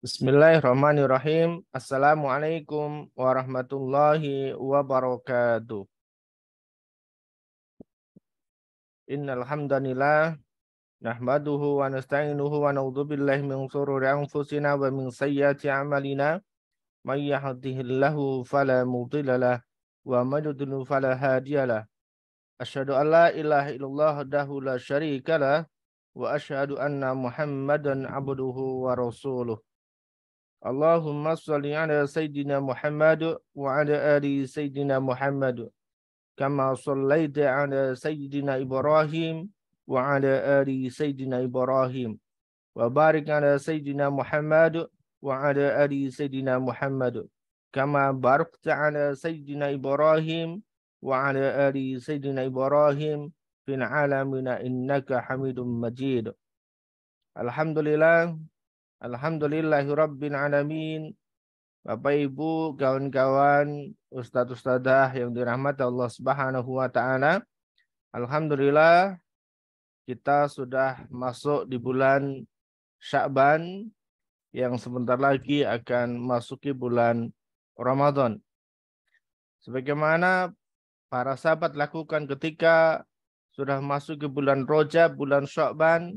Bismillahirrahmanirrahim. Assalamualaikum warahmatullahi wabarakatuh. Innal hamdalillah nahmaduhu wa nasta'inuhu wa na'udzu billahi min shururi anfusina wa min sayyiati a'malina. May yahdihillahu fala mudilla lahu wa may yudlil fala hadiya lahu. Asyhadu an la ilaha illallah wahdahu la syarika lahu wa asyhadu anna Muhammadan abduhu wa rasuluh. Allahumma shalli ala Sayyidina Muhammad wa ala ali Sayyidina Muhammad kama shallaita ala Sayyidina Ibrahim wa ala ali Sayyidina Ibrahim wa barik ala Sayyidina Muhammad wa ala ali Sayyidina Muhammad kama barakta ala Sayyidina Ibrahim wa ala ali Sayyidina Ibrahim fil alamin innaka Hamidum Majid. Alhamdulillah. Alhamdulillahirabbil alamin. Bapak Ibu, kawan-kawan, ustadz-ustadzah yang dirahmati Allah Subhanahu wa taala. Alhamdulillah kita sudah masuk di bulan Sya'ban yang sebentar lagi akan masuki bulan Ramadan. Sebagaimana para sahabat lakukan ketika sudah masuk ke bulan Rajab, bulan Sya'ban,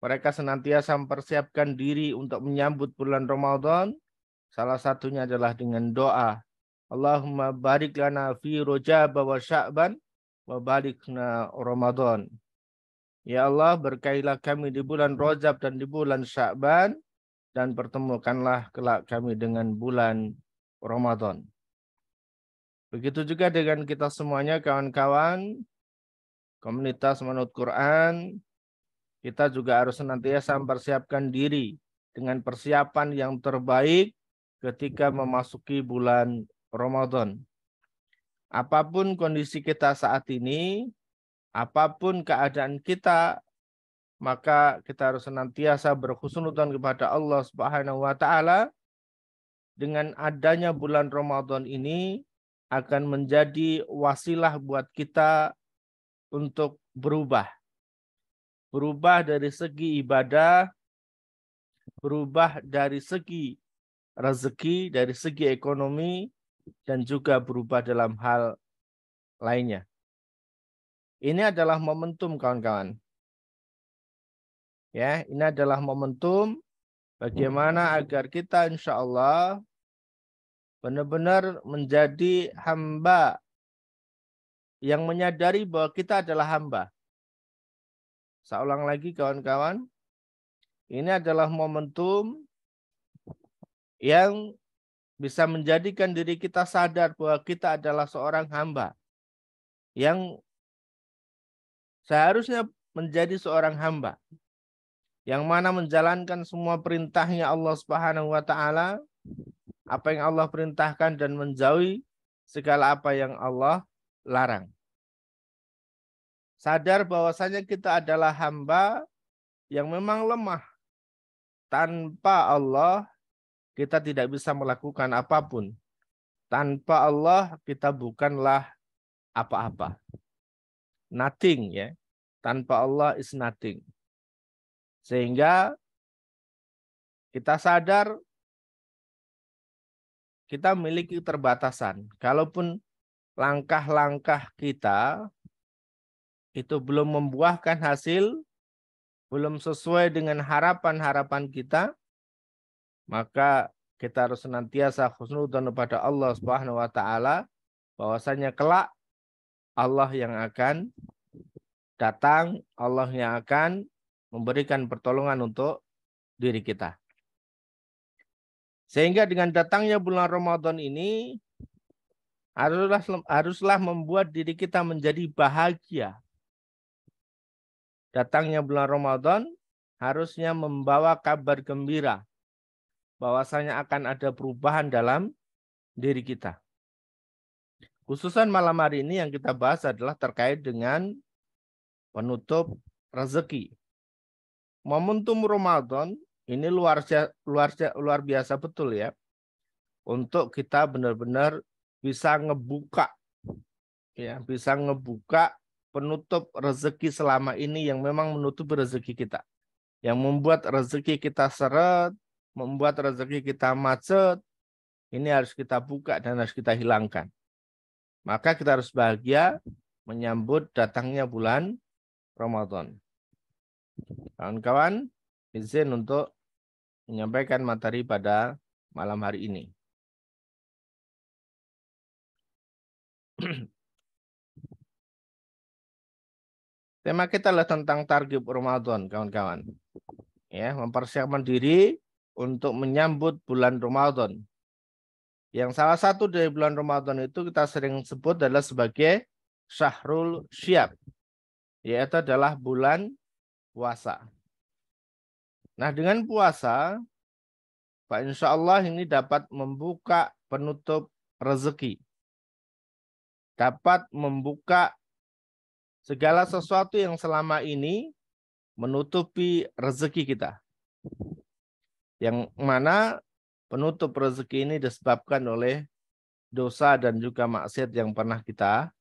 mereka senantiasa mempersiapkan diri untuk menyambut bulan Ramadan. Salah satunya adalah dengan doa. Allahumma barik lana fi Rajab wa Sya'ban wa barikhna Ramadan. Ya Allah, berkailah kami di bulan Rajab dan di bulan Sya'ban dan pertemukanlah kelak kami dengan bulan Ramadan. Begitu juga dengan kita semuanya kawan-kawan komunitas Manut Quran. Kita juga harus senantiasa mempersiapkan diri dengan persiapan yang terbaik ketika memasuki bulan Ramadan. Apapun kondisi kita saat ini, apapun keadaan kita, maka kita harus senantiasa berhusnudzon kepada Allah Subhanahu wa taala. Dengan adanya bulan Ramadan ini akan menjadi wasilah buat kita untuk berubah. Berubah dari segi ibadah, berubah dari segi rezeki, dari segi ekonomi, dan juga berubah dalam hal lainnya. Ini adalah momentum kawan-kawan. Ya, ini adalah momentum bagaimana agar kita insya Allah benar-benar menjadi hamba yang menyadari bahwa kita adalah hamba. Saya ulang lagi kawan-kawan, ini adalah momentum yang bisa menjadikan diri kita sadar bahwa kita adalah seorang hamba yang seharusnya menjadi seorang hamba yang mana menjalankan semua perintahnya Allah Subhanahu wa taala, apa yang Allah perintahkan dan menjauhi segala apa yang Allah larang. Sadar bahwasanya kita adalah hamba yang memang lemah. Tanpa Allah kita tidak bisa melakukan apapun. Tanpa Allah kita bukanlah apa-apa. Nothing ya. Tanpa Allah is nothing. Sehingga kita sadar kita memiliki keterbatasan. Kalaupun langkah-langkah kita itu belum membuahkan hasil, belum sesuai dengan harapan-harapan kita, maka kita harus senantiasa husnudzon kepada Allah Subhanahu wa taala bahwasanya kelak Allah yang akan datang, Allah yang akan memberikan pertolongan untuk diri kita. Sehingga dengan datangnya bulan Ramadan ini haruslah membuat diri kita menjadi bahagia. Datangnya bulan Ramadan harusnya membawa kabar gembira bahwasanya akan ada perubahan dalam diri kita. Khususan malam hari ini yang kita bahas adalah terkait dengan penutup rezeki. Momentum Ramadan ini luar biasa betul ya. Untuk kita benar-benar bisa ngebuka penutup rezeki selama ini yang memang menutup rezeki kita. Yang membuat rezeki kita seret, membuat rezeki kita macet, ini harus kita buka dan harus kita hilangkan. Maka kita harus bahagia menyambut datangnya bulan Ramadan. Kawan-kawan, izin untuk menyampaikan materi pada malam hari ini. Tema kita adalah tentang targhib Ramadan, kawan-kawan. Ya, mempersiapkan diri untuk menyambut bulan Ramadan. Yang salah satu dari bulan Ramadan itu kita sering sebut adalah sebagai Syahrul Syab, yaitu adalah bulan puasa. Nah, dengan puasa, Pak, insya Allah ini dapat membuka penutup rezeki. Dapat membuka segala sesuatu yang selama ini menutupi rezeki kita. Yang mana penutup rezeki ini disebabkan oleh dosa dan juga maksiat yang pernah kita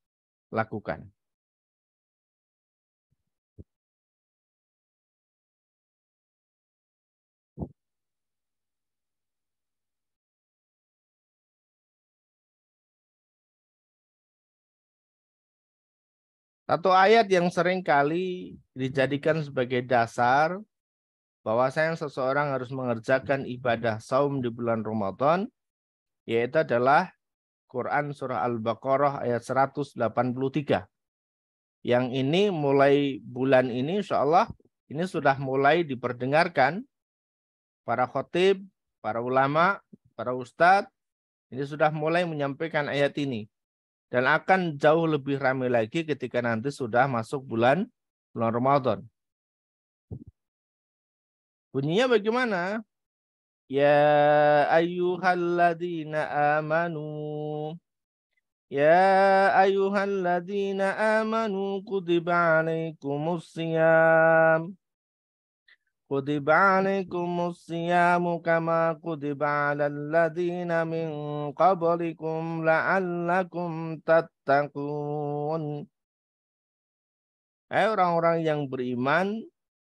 lakukan. Satu ayat yang sering kali dijadikan sebagai dasar bahwasanya seseorang harus mengerjakan ibadah saum di bulan Ramadan, yaitu adalah Quran surah Al-Baqarah ayat 183. Yang ini mulai bulan ini insya Allah ini sudah mulai diperdengarkan para khotib, para ulama, para ustadz, ini sudah mulai menyampaikan ayat ini. Dan akan jauh lebih ramai lagi ketika nanti sudah masuk bulan Ramadan. Bunyinya bagaimana? Ya ayyuhalladzina amanu. Ya ayyuhalladzina amanu kutiba alaikumus siyam. Kutiba alaikumus siyamu kama kutiba alal ladzina min qablikum la'allakum tattaqun. Hai orang-orang yang beriman,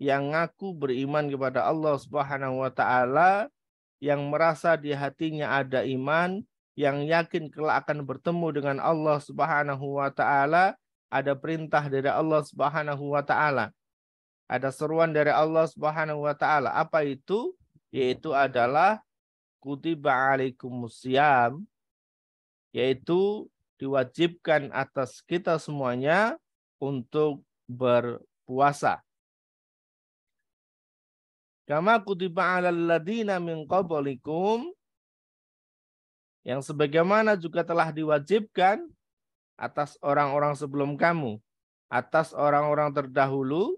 yang ngaku beriman kepada Allah Subhanahu wa taala, yang merasa di hatinya ada iman, yang yakin kelak akan bertemu dengan Allah Subhanahu wa taala, ada perintah dari Allah Subhanahu wa taala. Ada seruan dari Allah Subhanahu wa taala. Apa itu? Yaitu adalah kutiba alaikumusiyam, yaitu diwajibkan atas kita semuanya untuk berpuasa. Kama kutiba alal ladzina min qablikum, yang sebagaimana juga telah diwajibkan atas orang-orang sebelum kamu, atas orang-orang terdahulu.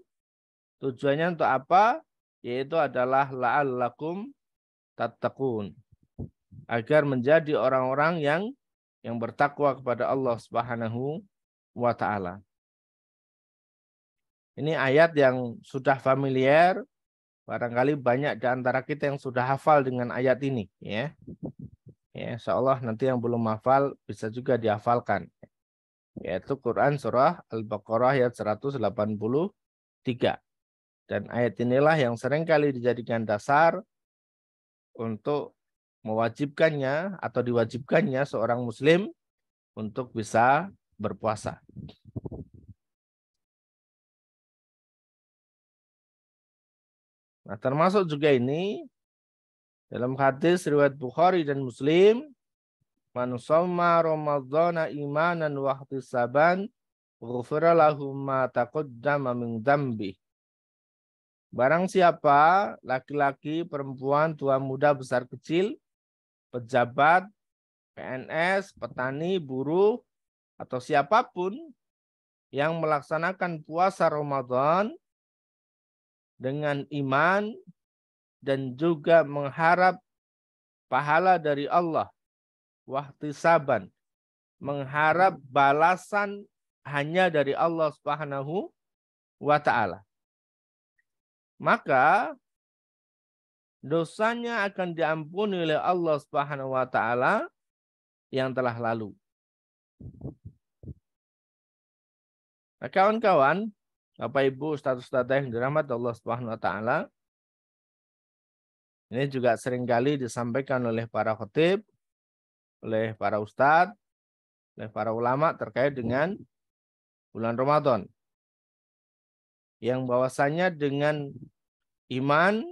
Tujuannya untuk apa? Yaitu adalah la'allakum tattaqun, agar menjadi orang-orang yang bertakwa kepada Allah Subhanahu wa taala. Ini ayat yang sudah familiar, barangkali banyak di antara kita yang sudah hafal dengan ayat ini, ya. Ya, insyaallah nanti yang belum hafal bisa juga dihafalkan. Yaitu Quran surah Al-Baqarah ayat 183. Dan ayat inilah yang seringkali dijadikan dasar untuk mewajibkannya atau diwajibkannya seorang muslim untuk bisa berpuasa. Nah, termasuk juga ini dalam hadis riwayat Bukhari dan Muslim, man shoma ramadhana imanan wa ihtisaban ghufira lahu ma taqaddama min dzambi. Barang siapa laki-laki, perempuan, tua, muda, besar, kecil, pejabat, PNS, petani, buruh, atau siapapun yang melaksanakan puasa Ramadan dengan iman dan juga mengharap pahala dari Allah, wahtisaban, mengharap balasan hanya dari Allah Subhanahu wa taala, maka dosanya akan diampuni oleh Allah Subhanahu wa taala yang telah lalu. Nah, kawan-kawan, Bapak Ibu, ustaz-ustazah yang dirahmati Allah Subhanahu wa taala, Ini juga seringkali disampaikan oleh para khatib, oleh para ustadz, oleh para ulama terkait dengan bulan Ramadan. Yang bahwasanya dengan iman,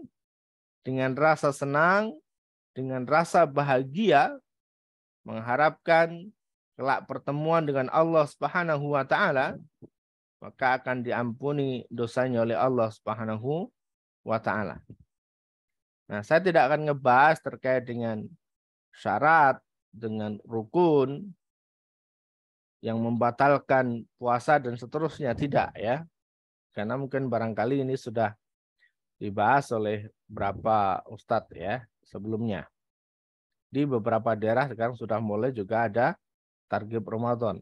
dengan rasa senang, dengan rasa bahagia, mengharapkan kelak pertemuan dengan Allah Subhanahu wa taala, maka akan diampuni dosanya oleh Allah Subhanahu wa taala. Nah, saya tidak akan ngebahas terkait dengan syarat, dengan rukun yang membatalkan puasa dan seterusnya, tidak ya. Karena mungkin barangkali ini sudah dibahas oleh beberapa ustadz ya sebelumnya. Di beberapa daerah sekarang sudah mulai juga ada targib Ramadan.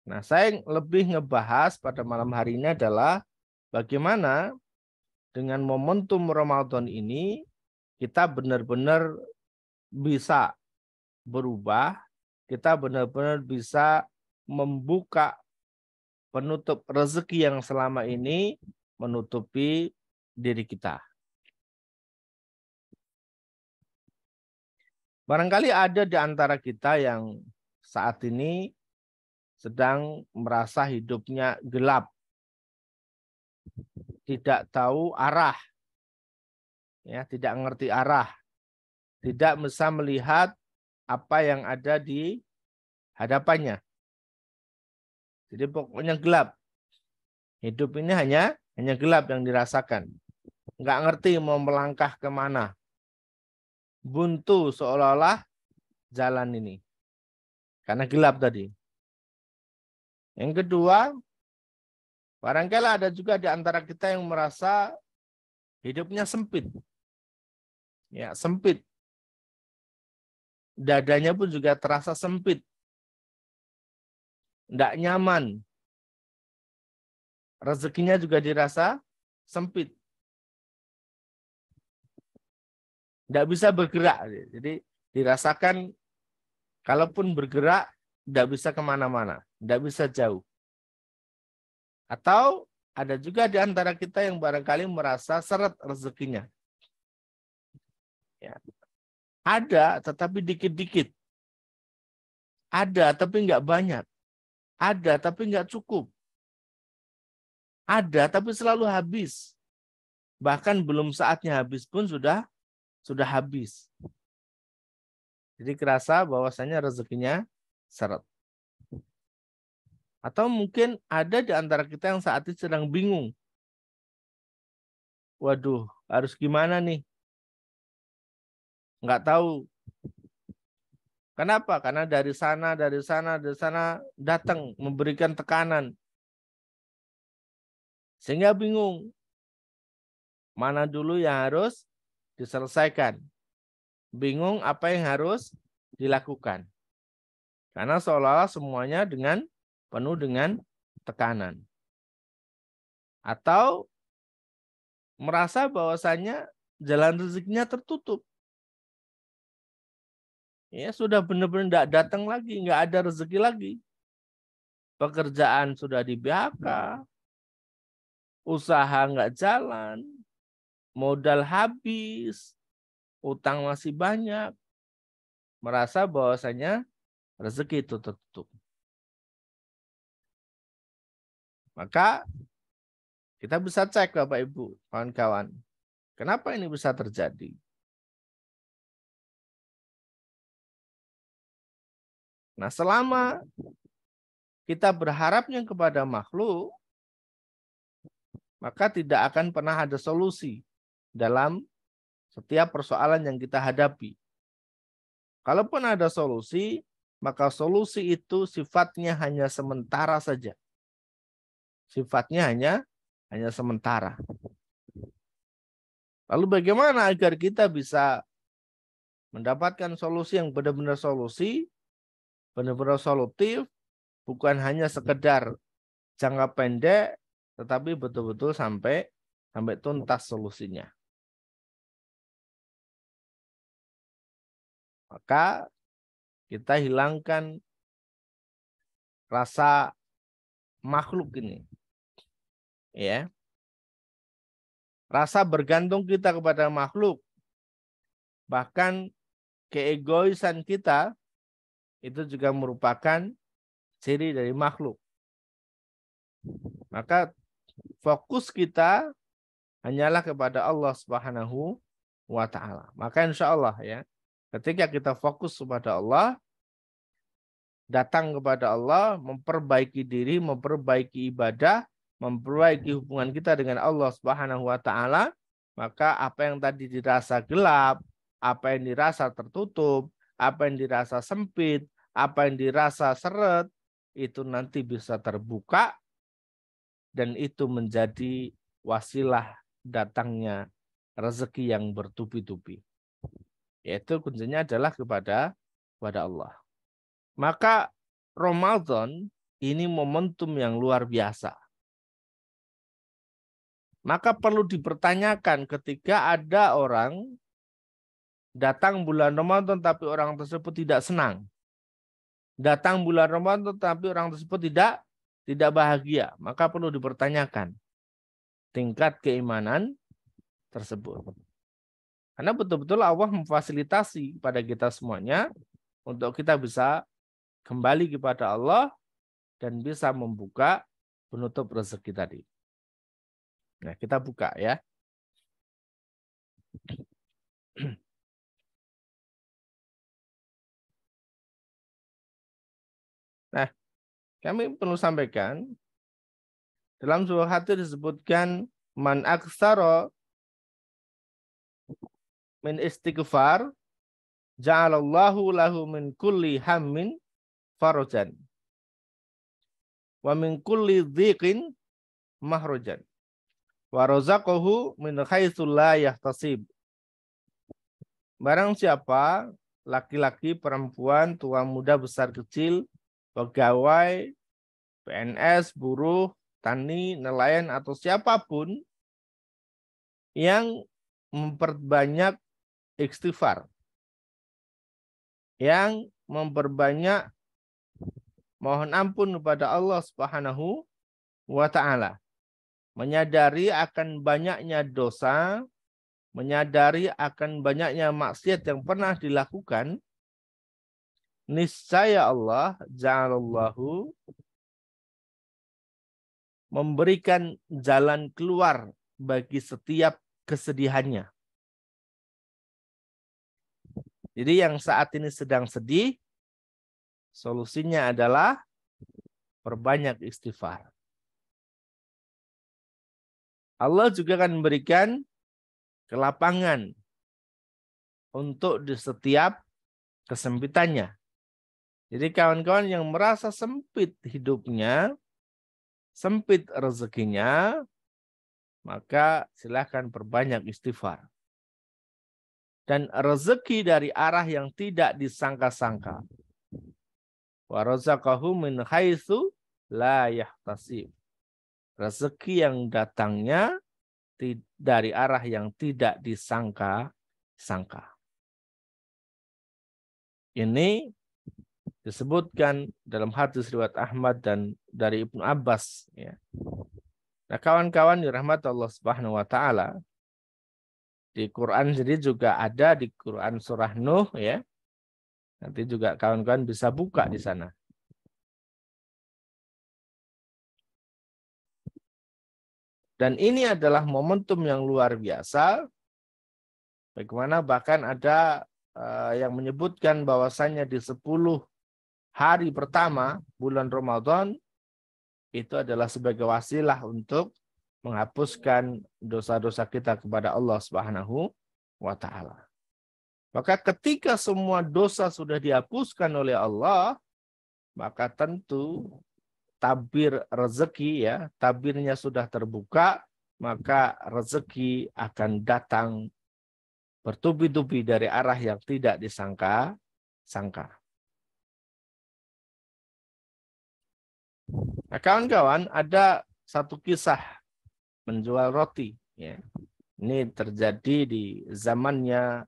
Nah, saya lebih ngebahas pada malam hari ini adalah bagaimana dengan momentum Ramadan ini kita benar-benar bisa berubah, kita benar-benar bisa membuka penutup rezeki yang selama ini menutupi diri kita. Barangkali ada di antara kita yang saat ini sedang merasa hidupnya gelap, tidak tahu arah, ya, tidak mengerti arah, tidak bisa melihat apa yang ada di hadapannya. Jadi pokoknya gelap. Hidup ini hanya gelap yang dirasakan. Nggak ngerti mau melangkah kemana. Buntu seolah-olah jalan ini. Karena gelap tadi. Yang kedua, barangkali ada juga di antara kita yang merasa hidupnya sempit. Ya, sempit. Dadanya pun juga terasa sempit. Nggak nyaman. Rezekinya juga dirasa sempit. Nggak bisa bergerak. Jadi dirasakan kalaupun bergerak, nggak bisa kemana-mana. Nggak bisa jauh. Atau ada juga di antara kita yang barangkali merasa seret rezekinya. Ya. Ada, tetapi dikit-dikit. Ada, tapi nggak banyak. Ada, tapi nggak cukup. Ada, tapi selalu habis. Bahkan belum saatnya habis pun sudah habis. Jadi kerasa bahwasanya rezekinya seret. Atau mungkin ada di antara kita yang saat ini sedang bingung. Waduh, harus gimana nih? Nggak tahu. Kenapa? Karena dari sana datang memberikan tekanan. Sehingga bingung. Mana dulu yang harus diselesaikan. Bingung apa yang harus dilakukan. Karena seolah-olah semuanya penuh dengan tekanan. Atau merasa bahwasannya jalan rezekinya tertutup. Ya, sudah benar-benar tidak datang lagi, nggak ada rezeki lagi. Pekerjaan sudah di PHK, usaha nggak jalan, modal habis, utang masih banyak. Merasa bahwasanya rezeki itu tertutup. Maka kita bisa cek Bapak Ibu, kawan-kawan. Kenapa ini bisa terjadi? Nah, selama kita berharapnya kepada makhluk, maka tidak akan pernah ada solusi dalam setiap persoalan yang kita hadapi. Kalaupun ada solusi, maka solusi itu sifatnya hanya sementara saja. Sifatnya hanya sementara. Lalu bagaimana agar kita bisa mendapatkan solusi yang benar-benar solusi, benar-benar solutif, bukan hanya sekedar jangka pendek, tetapi betul-betul sampai tuntas solusinya. Maka kita hilangkan rasa makhluk ini. Ya. rasa bergantung kita kepada makhluk, bahkan keegoisan kita, itu juga merupakan ciri dari makhluk. Maka fokus kita hanyalah kepada Allah Subhanahu wa ta'ala. Maka insya Allah ya, ketika kita fokus kepada Allah, datang kepada Allah, memperbaiki diri, memperbaiki ibadah, memperbaiki hubungan kita dengan Allah Subhanahu wa ta'ala, maka apa yang tadi dirasa gelap, apa yang dirasa tertutup, apa yang dirasa sempit, apa yang dirasa seret, itu nanti bisa terbuka, dan itu menjadi wasilah datangnya rezeki yang bertubi-tubi. Yaitu kuncinya adalah kepada Allah. Maka Ramadan ini momentum yang luar biasa. Maka perlu dipertanyakan ketika ada orang datang bulan Ramadan tapi orang tersebut tidak senang. Datang bulan Ramadan tapi orang tersebut tidak bahagia. Maka perlu dipertanyakan tingkat keimanan tersebut. Karena betul-betul Allah memfasilitasi pada kita semuanya untuk kita bisa kembali kepada Allah dan bisa membuka penutup rezeki tadi. Nah, kita buka ya. Nah, kami perlu sampaikan dalam sebuah hadis disebutkan man aktsara min istighfar ja'alallahu lahu min kulli hammin farajan wa min kulli dhiqin mahrajan wa razaqahu min haitsu la yahtasib. Barang siapa laki-laki, perempuan, tua, muda, besar, kecil, pegawai, PNS, buruh, tani, nelayan, atau siapapun yang memperbanyak istighfar, yang memperbanyak mohon ampun kepada Allah Subhanahu wa ta'ala, menyadari akan banyaknya dosa, menyadari akan banyaknya maksiat yang pernah dilakukan, niscaya Allah ja'alallahu memberikan jalan keluar bagi setiap kesedihannya. Jadi yang saat ini sedang sedih, solusinya adalah perbanyak istighfar. Allah juga akan memberikan kelapangan untuk di setiap kesempitannya. Jadi kawan-kawan yang merasa sempit hidupnya, sempit rezekinya, maka silahkan perbanyak istighfar. Dan rezeki dari arah yang tidak disangka-sangka. Wa razaqahu min haitsu la yahtasib. Rezeki yang datangnya dari arah yang tidak disangka-sangka. Ini disebutkan dalam hadis riwayat Ahmad dan dari Ibnu Abbas. Ya. Nah, kawan-kawan dirahmati Allah Subhanahu wa ta'ala, di Quran sendiri juga ada di Quran surah Nuh ya. Nanti juga kawan-kawan bisa buka di sana. Dan ini adalah momentum yang luar biasa. Bagaimana bahkan ada yang menyebutkan bahwasannya di 10 hari pertama bulan Ramadan itu adalah sebagai wasilah untuk menghapuskan dosa-dosa kita kepada Allah Subhanahu wa ta'ala. Maka ketika semua dosa sudah dihapuskan oleh Allah, maka tentu tabir rezeki ya, tabirnya sudah terbuka, maka rezeki akan datang bertubi-tubi dari arah yang tidak disangka-sangka. Nah, kawan-kawan, ada satu kisah menjual roti. Ya. Ini terjadi di zamannya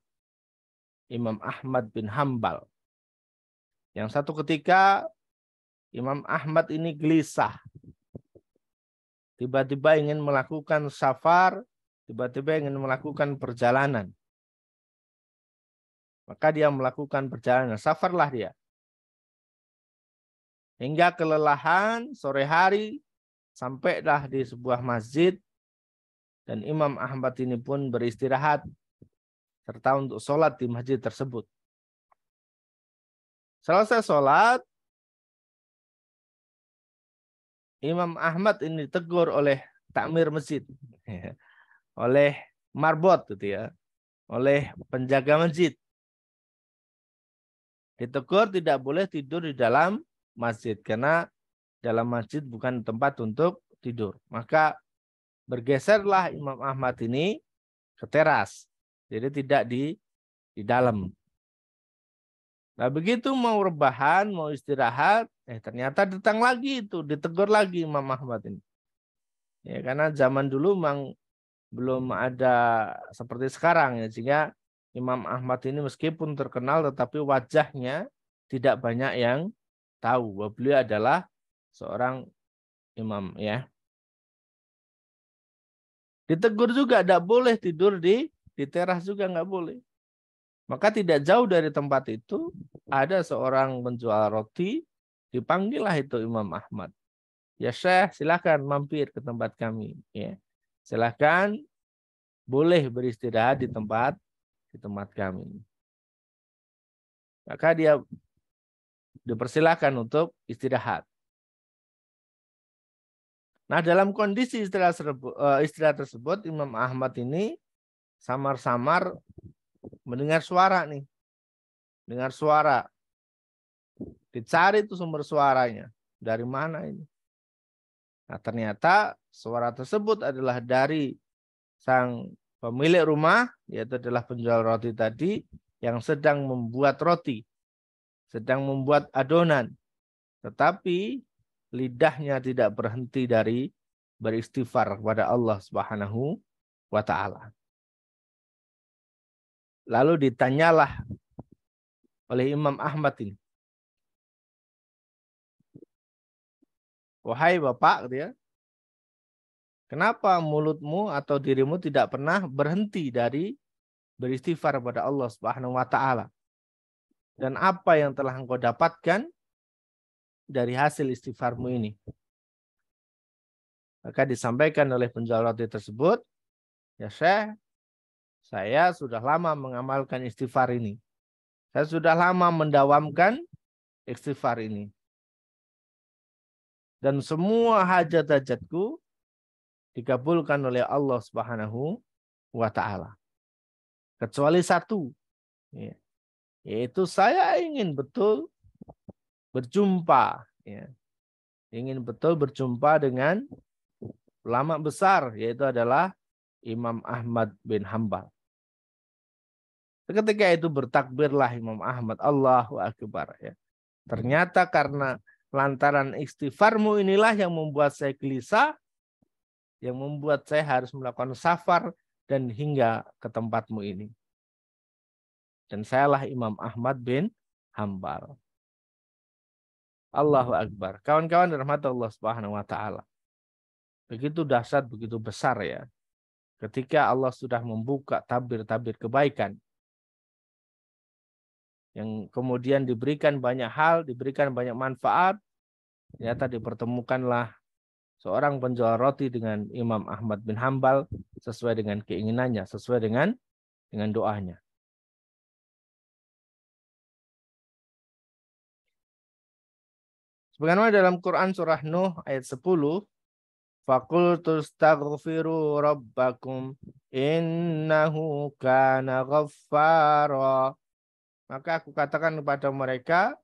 Imam Ahmad bin Hambal. Yang satu ketika Imam Ahmad ini gelisah. Tiba-tiba ingin melakukan safar tiba-tiba ingin melakukan perjalanan. Maka dia melakukan perjalanan, safarlah dia. Hingga kelelahan sore hari, sampailah di sebuah masjid. Dan Imam Ahmad ini pun beristirahat serta untuk sholat di masjid tersebut. Selesai sholat, Imam Ahmad ini ditegur oleh takmir masjid, oleh marbot gitu ya, oleh penjaga masjid. Ditegur tidak boleh tidur di dalam masjid karena dalam masjid bukan tempat untuk tidur. Maka bergeserlah Imam Ahmad ini ke teras. Jadi tidak di dalam. Nah begitu mau rebahan, mau istirahat, ternyata datang lagi itu, ditegur lagi Imam Ahmad ini. Ya, karena zaman dulu memang belum ada seperti sekarang ya, sehingga Imam Ahmad ini meskipun terkenal tetapi wajahnya tidak banyak yang tahu bahwa beliau adalah seorang imam ya. Ditegur juga tidak boleh tidur di teras juga nggak boleh. Maka tidak jauh dari tempat itu ada seorang penjual roti, dipanggillah itu Imam Ahmad. Ya Syekh, silakan mampir ke tempat kami. Ya, silakan boleh beristirahat di tempat kami. Maka dia dipersilakan untuk istirahat. Nah dalam kondisi istirahat tersebut Imam Ahmad ini samar-samar mendengar suara nih. Dengar suara. Dicari itu sumber suaranya. Dari mana ini? Nah ternyata suara tersebut adalah dari sang pemilik rumah, yaitu adalah penjual roti tadi, yang sedang membuat roti. Sedang membuat adonan. Tetapi lidahnya tidak berhenti dari beristighfar kepada Allah Subhanahu wa taala. Lalu ditanyalah oleh Imam Ahmad ini. Wahai Bapak, gitu ya, kenapa mulutmu atau dirimu tidak pernah berhenti dari beristighfar kepada Allah Subhanahu wa taala? Dan apa yang telah engkau dapatkan dari hasil istighfarmu ini? Maka disampaikan oleh penjual roti tersebut, ya Syekh, saya sudah lama mengamalkan istighfar ini. Saya sudah lama mendawamkan istighfar ini. Dan semua hajat-hajatku dikabulkan oleh Allah Subhanahu wa taala. Kecuali satu, yaitu saya ingin betul berjumpa, ingin betul berjumpa dengan ulama besar, yaitu adalah Imam Ahmad bin Hambal. Ketika itu bertakbirlah Imam Ahmad, Allahu Akbar. Ya. Ternyata karena lantaran istighfarmu inilah yang membuat saya gelisah, yang membuat saya harus melakukan safar dan hingga ke tempatmu ini. Dan sayalah Imam Ahmad bin Hambal. Allahu Akbar. Kawan-kawan dirahmati Allah Subhanahu wa taala. Begitu dahsyat, begitu besar ya. Ketika Allah sudah membuka tabir-tabir kebaikan. Yang kemudian diberikan banyak hal, diberikan banyak manfaat. Ternyata dipertemukanlah seorang penjual roti dengan Imam Ahmad bin Hambal sesuai dengan keinginannya, sesuai dengan doanya. Sebagaimana dalam Quran surah Nuh ayat 10, faqultu astaghfiru rabbakum innahu kana ghaffara. Maka aku katakan kepada mereka,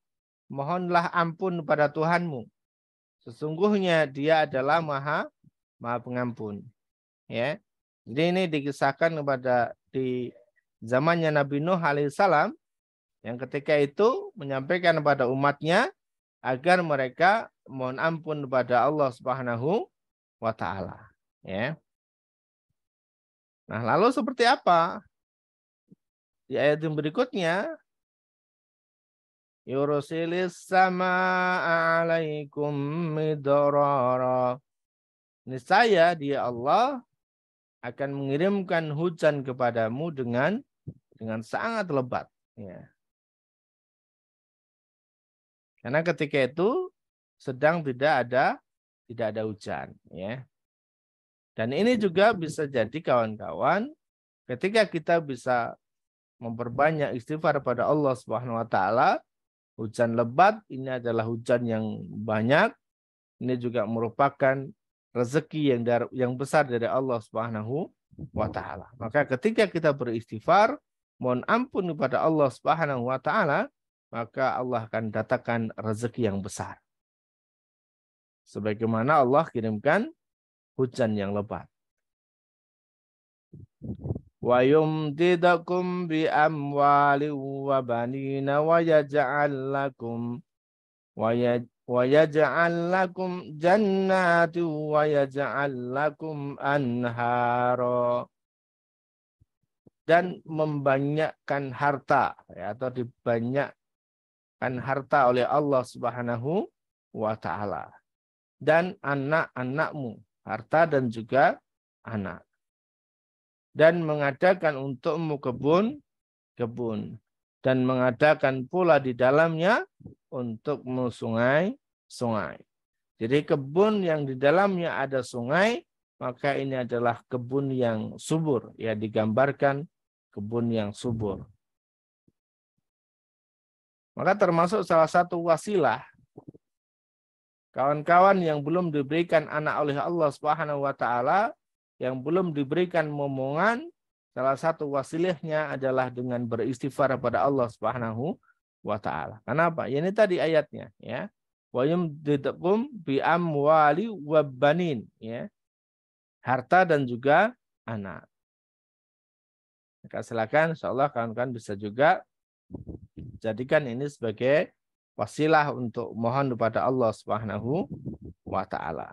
mohonlah ampun pada Tuhanmu. Sesungguhnya Dia adalah Maha Pengampun. Ya. Jadi ini dikisahkan kepada di zamannya Nabi Nuh alaihissalam yang ketika itu menyampaikan kepada umatnya agar mereka mohon ampun kepada Allah Subhanahu wa taala, ya. Nah, lalu seperti apa? Di ayat yang berikutnya, yursilis samaa 'alaikum midrara. Niscaya Dia Allah akan mengirimkan hujan kepadamu dengan sangat lebat. Ya. Karena ketika itu sedang tidak ada hujan. Ya. Dan ini juga bisa jadi kawan-kawan, ketika kita bisa memperbanyak istighfar pada Allah Subhanahu wa taala, hujan lebat ini adalah hujan yang banyak. Ini juga merupakan rezeki yang besar dari Allah Subhanahu wa taala. Maka ketika kita beristighfar, mohon ampun kepada Allah Subhanahu wa taala, maka Allah akan datangkan rezeki yang besar. Sebagaimana Allah kirimkan hujan yang lebat. Wa yumdidakum bi amwalin wa banina wa yaj'al lakum wa yaj'al lakum jannati wa yaj'al lakum anhara. Dan membanyakkan harta, ya, atau dibanyakkan harta oleh Allah Subhanahu wa taala. Dan anak-anakmu, harta dan juga anak. Dan mengadakan untukmu kebun dan mengadakan pula di dalamnya untukmu sungai. Jadi kebun yang di dalamnya ada sungai, maka ini adalah kebun yang subur, ya, digambarkan kebun yang subur. Maka termasuk salah satu wasilah kawan-kawan yang belum diberikan anak oleh Allah Subhanahu wa taala, yang belum diberikan momongan, salah satu wasilahnya adalah dengan beristighfar kepada Allah Subhanahu wa taala. Kenapa? Ya, ini tadi ayatnya, ya. Wa yumdidukum bi amwali wa banin, ya. Harta dan juga anak. Maka silakan, insyaallah kawan-kawan bisa juga jadikan ini sebagai wasilah untuk mohon kepada Allah Subhanahu wa taala.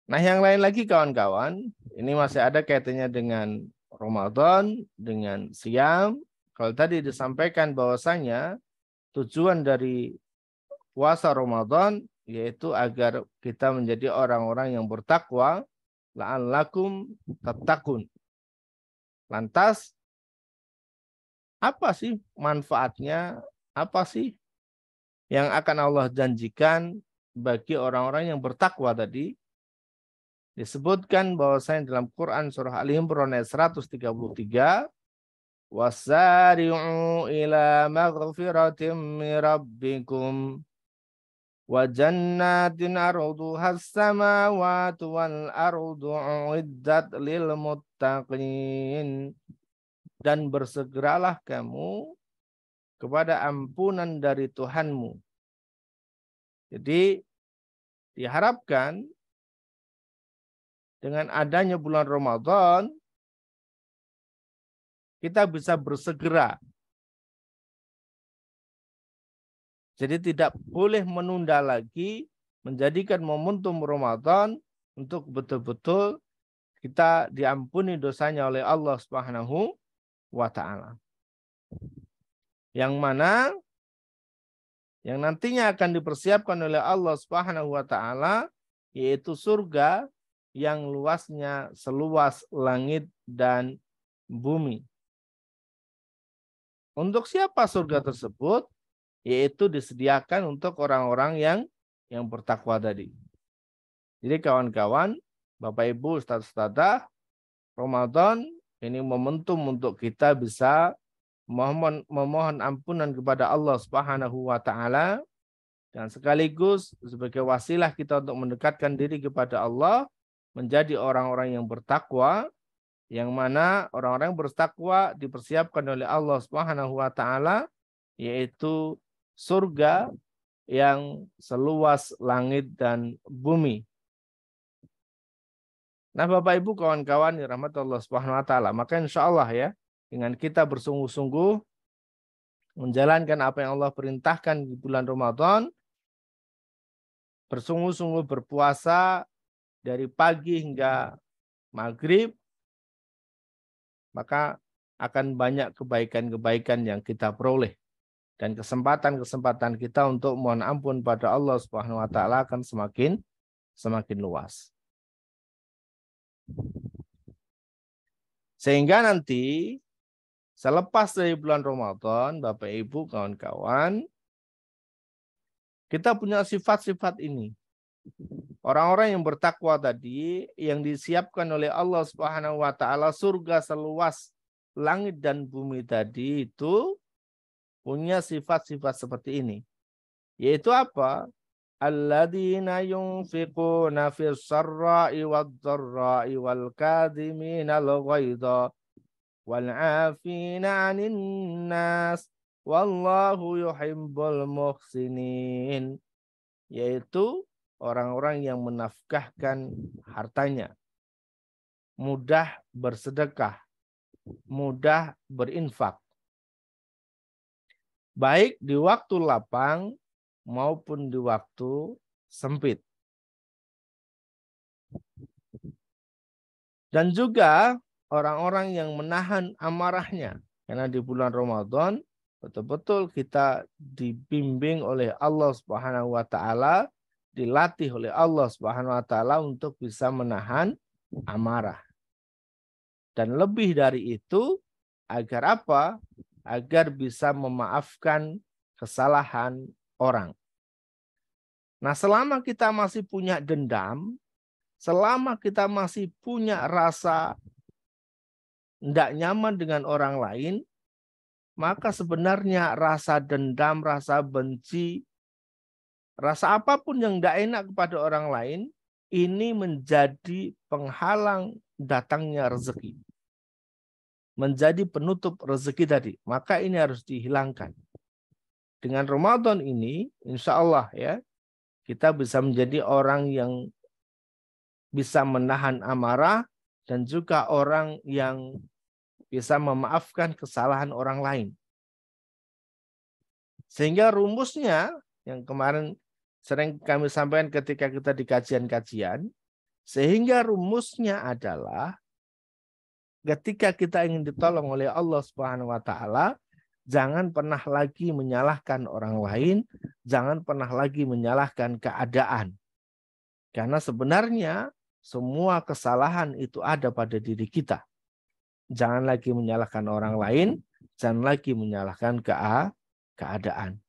Nah, yang lain lagi kawan-kawan, ini masih ada kaitannya dengan Ramadan, dengan siam. Kalau tadi disampaikan bahwasanya tujuan dari puasa Ramadan yaitu agar kita menjadi orang-orang yang bertakwa, la'allakum tattaqun. Lantas apa sih manfaatnya? Apa sih yang akan Allah janjikan bagi orang-orang yang bertakwa tadi? Disebutkan bahwasanya dalam Quran surah Al-Imran ayat 133, wasari'u ila maghfiratin min rabbikum wa jannatin arduha as-samawati wal ardu uiddat lil muttaqin. Dan bersegeralah kamu kepada ampunan dari Tuhanmu. Jadi diharapkan dengan adanya bulan Ramadan, kita bisa bersegera. Jadi tidak boleh menunda lagi, menjadikan momentum Ramadan untuk betul-betul kita diampuni dosanya oleh Allah Subhanahu wa ta'ala. Yang mana yang nantinya akan dipersiapkan oleh Allah Subhanahu wa ta'ala, yaitu surga yang luasnya seluas langit dan bumi. Untuk siapa surga tersebut? Yaitu disediakan untuk orang-orang yang bertakwa tadi. Jadi kawan-kawan, Bapak Ibu, Ustaz-Ustazah, Ramadan ini momentum untuk kita bisa memohon ampunan kepada Allah Subhanahu wa taala, dan sekaligus sebagai wasilah kita untuk mendekatkan diri kepada Allah, menjadi orang-orang yang bertakwa, yang mana orang-orang bertakwa dipersiapkan oleh Allah Subhanahu wa taala, yaitu surga yang seluas langit dan bumi. Nah, Bapak Ibu, kawan-kawan yang rahmat Allah Subhanahu wa taala, maka insyaallah ya, dengan kita bersungguh-sungguh menjalankan apa yang Allah perintahkan di bulan Ramadan, bersungguh-sungguh berpuasa dari pagi hingga maghrib, maka akan banyak kebaikan-kebaikan yang kita peroleh. dan kesempatan-kesempatan kita untuk mohon ampun pada Allah Subhanahu wa taala akan semakin luas. Sehingga nanti selepas dari bulan Ramadan, Bapak Ibu, kawan-kawan, kita punya sifat-sifat ini. Orang-orang yang bertakwa tadi, yang disiapkan oleh Allah Subhanahu wa taala surga seluas langit dan bumi tadi itu punya sifat-sifat seperti ini. Yaitu apa? Alladzina yunfiquna fis sarra'i wad-dharra'i wal kadhiminal ghaidha wal 'afina 'anil nas wallahu yuhibbul muhsinin. Yaitu orang-orang yang menafkahkan hartanya, mudah bersedekah, mudah berinfak, baik di waktu lapang maupun di waktu sempit. Dan juga orang-orang yang menahan amarahnya. Karena di bulan Ramadan betul-betul kita dibimbing oleh Allah Subhanahu wa taala, dilatih oleh Allah Subhanahu wa taala untuk bisa menahan amarah. Dan lebih dari itu, agar apa? Agar bisa memaafkan kesalahan orang. Nah, selama kita masih punya dendam, selama kita masih punya rasa tidak nyaman dengan orang lain, maka sebenarnya rasa dendam, rasa benci, rasa apapun yang tidak enak kepada orang lain, ini menjadi penghalang datangnya rezeki. Menjadi penutup rezeki tadi. Maka ini harus dihilangkan. Dengan Ramadan ini, insya Allah ya, kita bisa menjadi orang yang bisa menahan amarah dan juga orang yang bisa memaafkan kesalahan orang lain. Sehingga rumusnya yang kemarin sering kami sampaikan ketika kita di kajian-kajian, sehingga rumusnya adalah ketika kita ingin ditolong oleh Allah Subhanahu wa taala, jangan pernah lagi menyalahkan orang lain, jangan pernah lagi menyalahkan keadaan. Karena sebenarnya semua kesalahan itu ada pada diri kita. Jangan lagi menyalahkan orang lain, jangan lagi menyalahkan keadaan.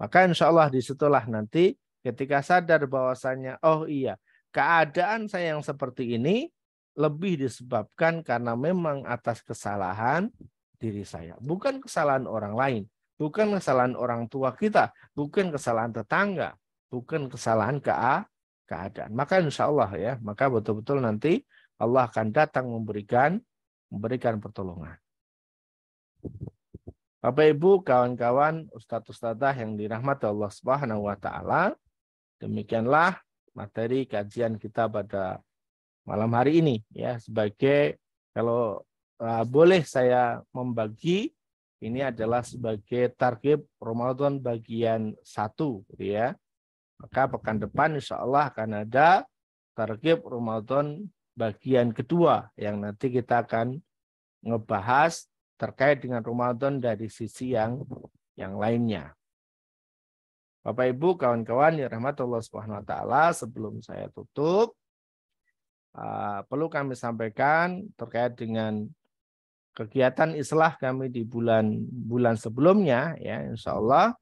Maka insya Allah disitulah nanti ketika sadar bahwasanya, oh iya, keadaan saya yang seperti ini lebih disebabkan karena memang atas kesalahan diri saya. Bukan kesalahan orang lain, bukan kesalahan orang tua kita, bukan kesalahan tetangga, bukan kesalahan keadaan. Maka insya Allah ya, maka betul-betul nanti Allah akan datang memberikan pertolongan. Bapak Ibu, kawan-kawan, ustadz-ustadzah yang dirahmati Allah Subhanahu wa taala, demikianlah materi kajian kita pada malam hari ini ya. Sebagai kalau boleh saya membagi, ini adalah sebagai target Ramadan bagian 1 ya. Maka pekan depan insya Allah akan ada target Ramadan bagian kedua yang nanti kita akan ngebahas terkait dengan Ramadan dari sisi yang lainnya. Bapak Ibu, kawan-kawan yang rahmat Allah Subhanahu wa taala, sebelum saya tutup perlu kami sampaikan terkait dengan kegiatan islah kami di bulan sebelumnya ya, insya Allah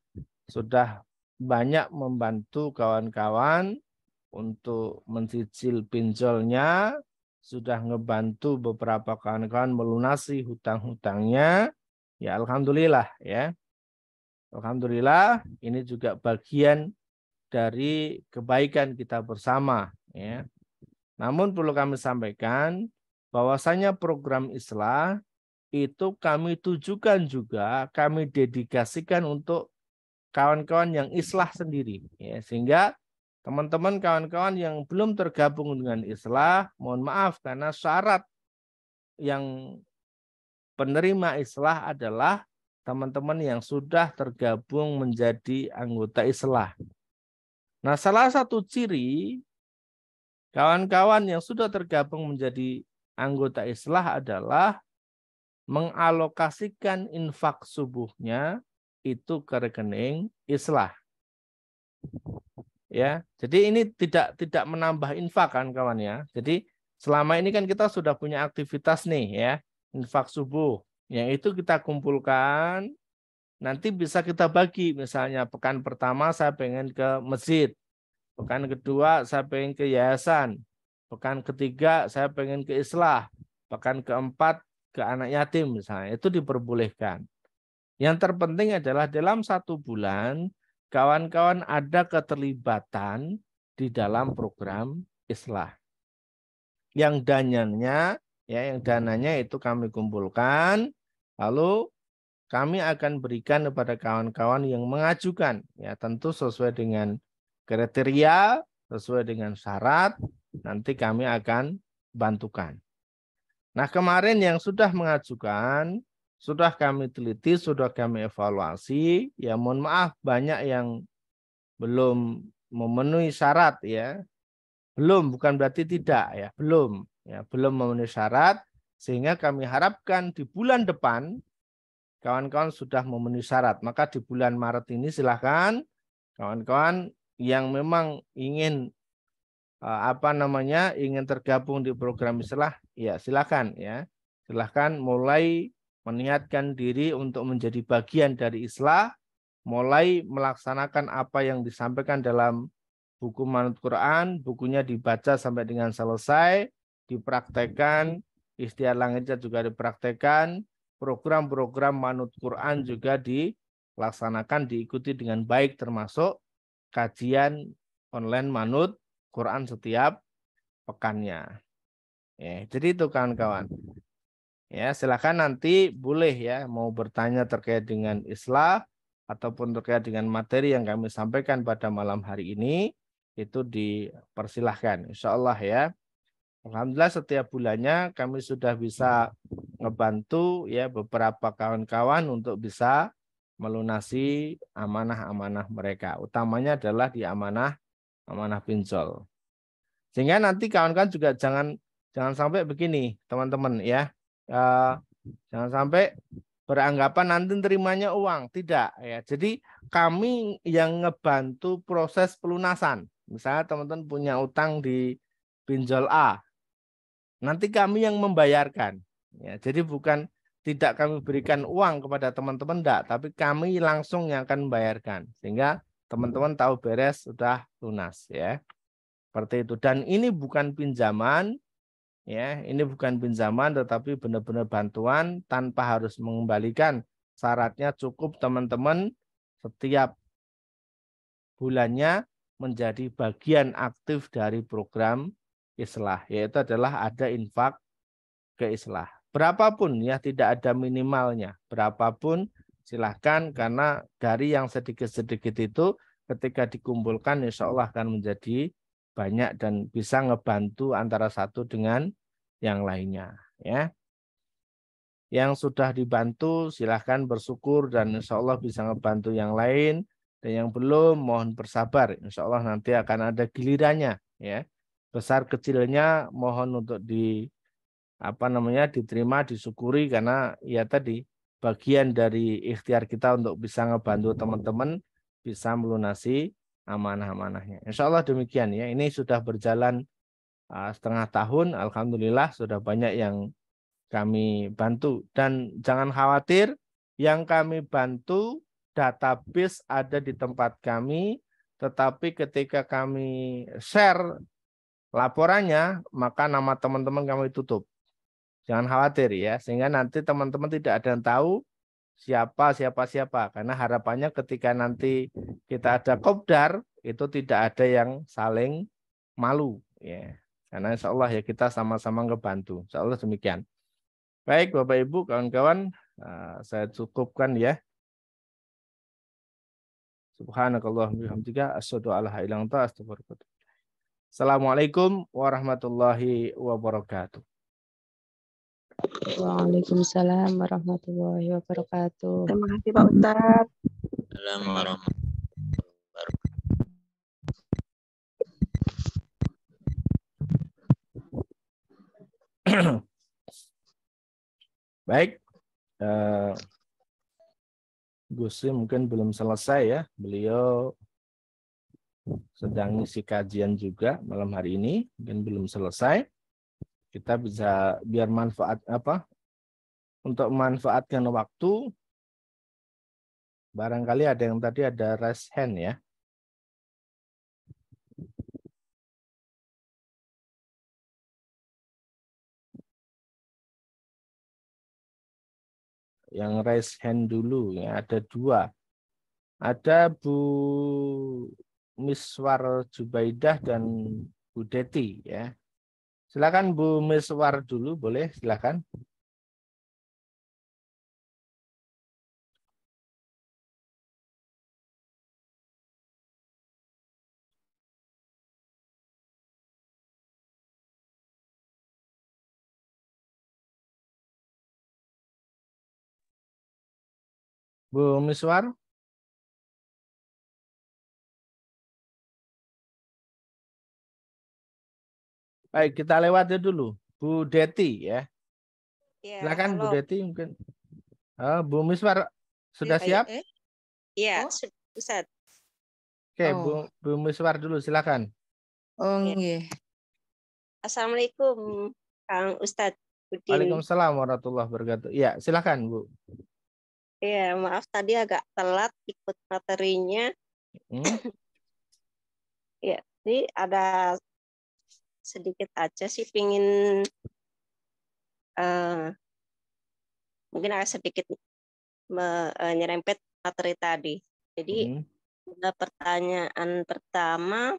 sudah banyak membantu kawan-kawan untuk mencicil pinjolnya, sudah ngebantu beberapa kawan-kawan melunasi hutang-hutangnya. Ya alhamdulillah ya. Alhamdulillah ini juga bagian dari kebaikan kita bersama ya. Namun perlu kami sampaikan bahwasanya program islah itu kami tujukan juga, kami dedikasikan untuk kawan-kawan yang islah sendiri ya, sehingga teman-teman kawan-kawan yang belum tergabung dengan islah, mohon maaf karena syarat yang penerima islah adalah teman-teman yang sudah tergabung menjadi anggota islah. Nah, salah satu ciri kawan-kawan yang sudah tergabung menjadi anggota islah adalah mengalokasikan infak subuhnya itu ke rekening islah. Ya, jadi ini tidak menambah infak kan kawan ya. Jadi selama ini kan kita sudah punya aktivitas nih ya, infak subuh. Yang itu kita kumpulkan, nanti bisa kita bagi. Misalnya pekan pertama saya pengen ke masjid, pekan kedua saya pengen ke yayasan, pekan ketiga saya pengen ke islah, pekan keempat ke anak yatim misalnya. Itu diperbolehkan. Yang terpenting adalah dalam 1 bulan kawan-kawan ada keterlibatan di dalam program islah. Yang dananya itu kami kumpulkan, lalu kami akan berikan kepada kawan-kawan yang mengajukan, ya tentu sesuai dengan kriteria, sesuai dengan syarat, nanti kami akan bantukan. Nah, kemarin yang sudah mengajukan, sudah kami teliti, sudah kami evaluasi, ya mohon maaf banyak yang belum memenuhi syarat ya. Belum, bukan berarti tidak ya, belum memenuhi syarat, sehingga kami harapkan di bulan depan kawan-kawan sudah memenuhi syarat. Maka di bulan Maret ini silahkan kawan-kawan yang memang ingin ingin tergabung di program islah, ya silahkan ya. Silahkan mulai meniatkan diri untuk menjadi bagian dari islah, mulai melaksanakan apa yang disampaikan dalam buku Manut Quran, bukunya dibaca sampai dengan selesai, dipraktekkan, ikhtiar langitnya juga dipraktekkan, program-program Manut Quran juga dilaksanakan, diikuti dengan baik, termasuk kajian online Manut Quran setiap pekannya. Ya, jadi itu kawan-kawan. Ya, silakan nanti boleh ya mau bertanya terkait dengan islah ataupun terkait dengan materi yang kami sampaikan pada malam hari ini, itu dipersilahkan. Insya Allah ya. Alhamdulillah setiap bulannya kami sudah bisa ngebantu ya beberapa kawan-kawan untuk bisa melunasi amanah-amanah mereka. Utamanya adalah di amanah pinjol. Sehingga nanti kawan-kawan juga jangan sampai begini, teman-teman ya. Jangan sampai beranggapan nanti terimanya uang, tidak ya. Jadi kami yang ngebantu proses pelunasan. Misalnya teman-teman punya utang di pinjol A, nanti kami yang membayarkan. Ya, jadi bukan tidak kami berikan uang kepada teman-teman, enggak, tapi kami langsung yang akan membayarkan. Sehingga teman-teman tahu beres sudah lunas ya. Seperti itu. Dan ini bukan pinjaman, ya, ini bukan pinjaman, tetapi benar-benar bantuan tanpa harus mengembalikan. Syaratnya cukup teman-teman setiap bulannya menjadi bagian aktif dari program islah, yaitu adalah ada infak ke islah. Berapapun ya, tidak ada minimalnya. Berapapun silahkan, karena dari yang sedikit-sedikit itu ketika dikumpulkan insya Allah akan menjadi banyak dan bisa ngebantu antara satu dengan yang lainnya ya. Yang sudah dibantu silahkan bersyukur dan insya Allah bisa ngebantu yang lain, dan yang belum mohon bersabar, insya Allah nanti akan ada gilirannya ya. Besar kecilnya mohon untuk diterima, disyukuri, karena ya tadi bagian dari ikhtiar kita untuk bisa ngebantu teman-teman bisa melunasi amanah-amanahnya. Insya Allah demikian ya. Ini sudah berjalan setengah tahun, alhamdulillah sudah banyak yang kami bantu. Dan jangan khawatir, yang kami bantu database ada di tempat kami, tetapi ketika kami share laporannya, maka nama teman-teman kami tutup. Jangan khawatir ya, sehingga nanti teman-teman tidak ada yang tahu siapa, karena harapannya ketika nanti kita ada kopdar, itu tidak ada yang saling malu ya. Karena insya Allah ya kita sama-sama ngebantu. Insya Allah demikian. Baik Bapak Ibu, kawan-kawan, saya cukupkan ya. Subhanakallahumma wa bihamdika asyhadu an la ilaha illa anta astaghfiruka wa atubu ilaik. Assalamualaikum warahmatullahi wabarakatuh. Waalaikumsalam warahmatullahi wabarakatuh. Terima kasih Pak Ustadz. Assalamualaikum warahmatullahi wabarakatuh. Baik. Gusri mungkin belum selesai ya. Beliau sedang ngisi kajian juga malam hari ini, mungkin belum selesai. Kita bisa biar manfaat untuk memanfaatkan waktu. Barangkali ada yang tadi ada raise hand ya. Yang raise hand dulu ya, ada 2. Ada Bu Miswar Jubaidah dan Bu Deti ya. Silakan Bu Miswar dulu, boleh silakan. Bu Miswar. Baik, kita lewati dulu. Bu Deti ya. Ya, Silakan Bu halo. Deti mungkin. Bu Miswar sudah siap? Iya, Ustaz. Oke, Bu Miswar dulu silakan. Oh, Ya. nggih. Assalamualaikum, Kang Ustadz Budin. Waalaikumsalam warahmatullahi wabarakatuh. Ya, silakan Bu. Ya, maaf tadi agak telat ikut materinya. Ya, ini ada sedikit aja sih pingin mungkin agak sedikit nyerempet materi tadi. Jadi pertanyaan pertama,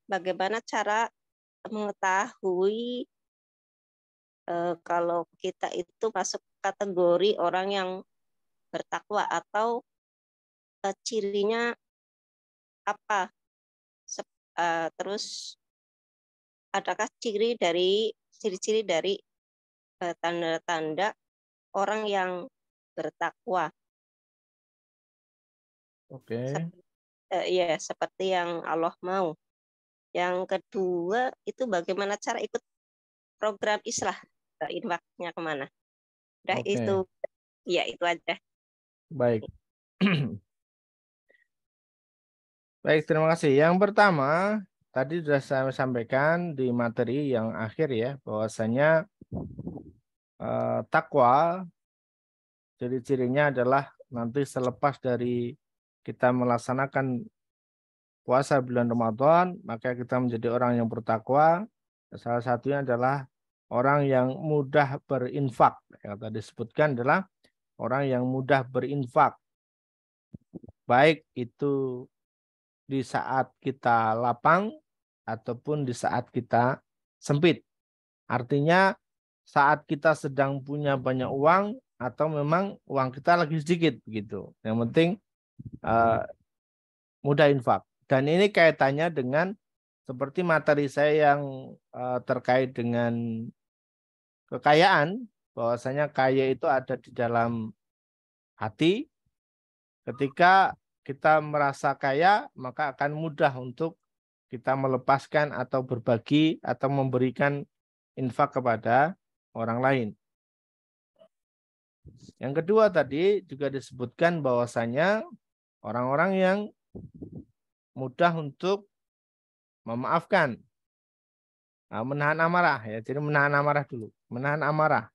bagaimana cara mengetahui kalau kita itu masuk kategori orang yang bertakwa atau cirinya apa? Terus adakah ciri-ciri dari tanda-tanda orang yang bertakwa? Oke. Ya, seperti yang Allah mau. Yang kedua itu bagaimana cara ikut program islah, infaknya kemana? Udah itu, ya itu aja. Baik. Baik, terima kasih. Yang pertama, tadi sudah saya sampaikan di materi yang akhir ya, bahwasanya takwa ciri-cirinya adalah nanti selepas dari kita melaksanakan puasa bulan Ramadan, maka kita menjadi orang yang bertakwa. Salah satunya adalah orang yang mudah berinfak. Yang tadi disebutkan adalah orang yang mudah berinfak. Baik itu di saat kita lapang ataupun di saat kita sempit. Artinya saat kita sedang punya banyak uang atau memang uang kita lagi sedikit gitu. Yang penting mudah infak. Dan ini kaitannya dengan seperti materi saya yang terkait dengan kekayaan, bahwasanya kaya itu ada di dalam hati. Ketika kita merasa kaya, maka akan mudah untuk kita melepaskan atau berbagi atau memberikan infak kepada orang lain. Yang kedua tadi juga disebutkan bahwasanya orang-orang yang mudah untuk memaafkan, menahan amarah ya. Jadi menahan amarah dulu, menahan amarah.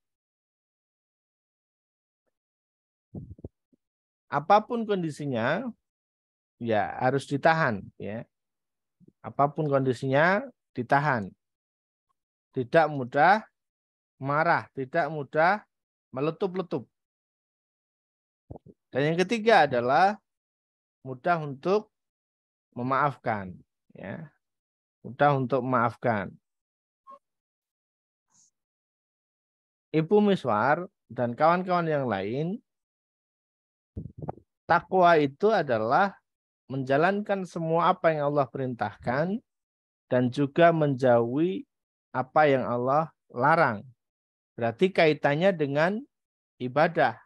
Apapun kondisinya, ya harus ditahan ya. Apapun kondisinya ditahan. Tidak mudah marah, tidak mudah meletup-letup. Dan yang ketiga adalah mudah untuk memaafkan ya. Mudah untuk memaafkan. Ibu Miswar dan kawan-kawan yang lain, takwa itu adalah menjalankan semua apa yang Allah perintahkan dan juga menjauhi apa yang Allah larang. Berarti kaitannya dengan ibadah.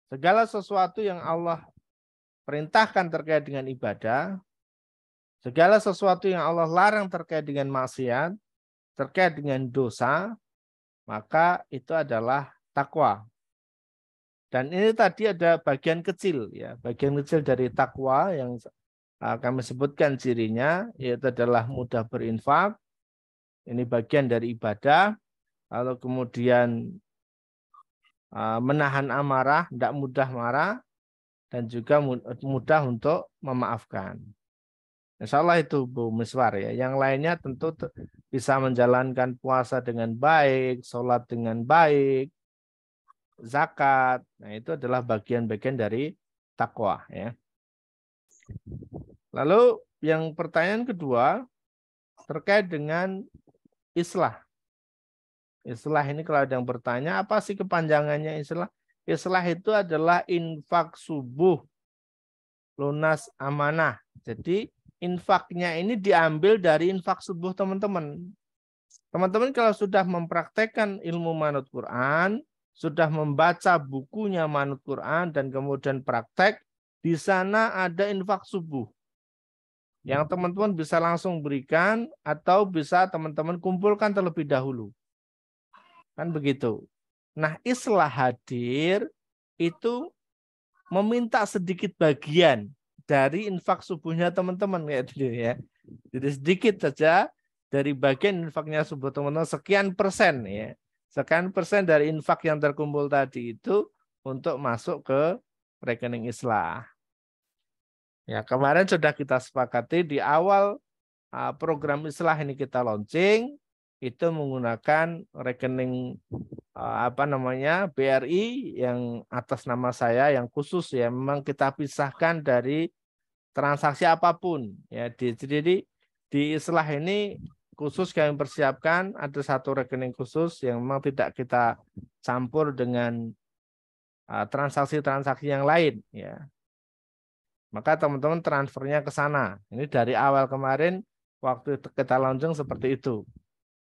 Segala sesuatu yang Allah perintahkan terkait dengan ibadah, segala sesuatu yang Allah larang terkait dengan maksiat, terkait dengan dosa, maka itu adalah takwa. Dan ini tadi ada bagian kecil ya, bagian kecil dari takwa yang kami sebutkan cirinya, yaitu adalah mudah berinfak. Ini bagian dari ibadah. Lalu kemudian menahan amarah, tidak mudah marah, dan juga mudah untuk memaafkan. Insya Allah itu Bu Miswar ya. Yang lainnya tentu bisa menjalankan puasa dengan baik, sholat dengan baik, zakat. Nah itu adalah bagian-bagian dari takwa ya. Lalu yang pertanyaan kedua terkait dengan islah. Islah ini kalau ada yang bertanya, apa sih kepanjangannya islah? Islah itu adalah infak subuh, lunas amanah. Jadi infaknya ini diambil dari infak subuh teman-teman. Teman-teman kalau sudah mempraktekkan ilmu manut Quran, sudah membaca bukunya manut Quran dan kemudian praktek, di sana ada infak subuh. Yang teman-teman bisa langsung berikan atau bisa teman-teman kumpulkan terlebih dahulu. Kan begitu. Nah, islah hadir itu meminta sedikit bagian dari infak subuhnya teman-teman ya. Jadi sedikit saja dari bagian infaknya subuh teman-teman sekian persen ya. Sekian persen dari infak yang terkumpul tadi itu untuk masuk ke rekening islah. Ya, kemarin sudah kita sepakati di awal program islah ini kita launching itu menggunakan rekening BRI yang atas nama saya yang khusus ya, memang kita pisahkan dari transaksi apapun ya. Jadi di islah ini khusus kami persiapkan ada satu rekening khusus yang memang tidak kita campur dengan transaksi-transaksi yang lain ya. Maka teman-teman transfernya ke sana. Ini dari awal kemarin waktu kita launching seperti itu.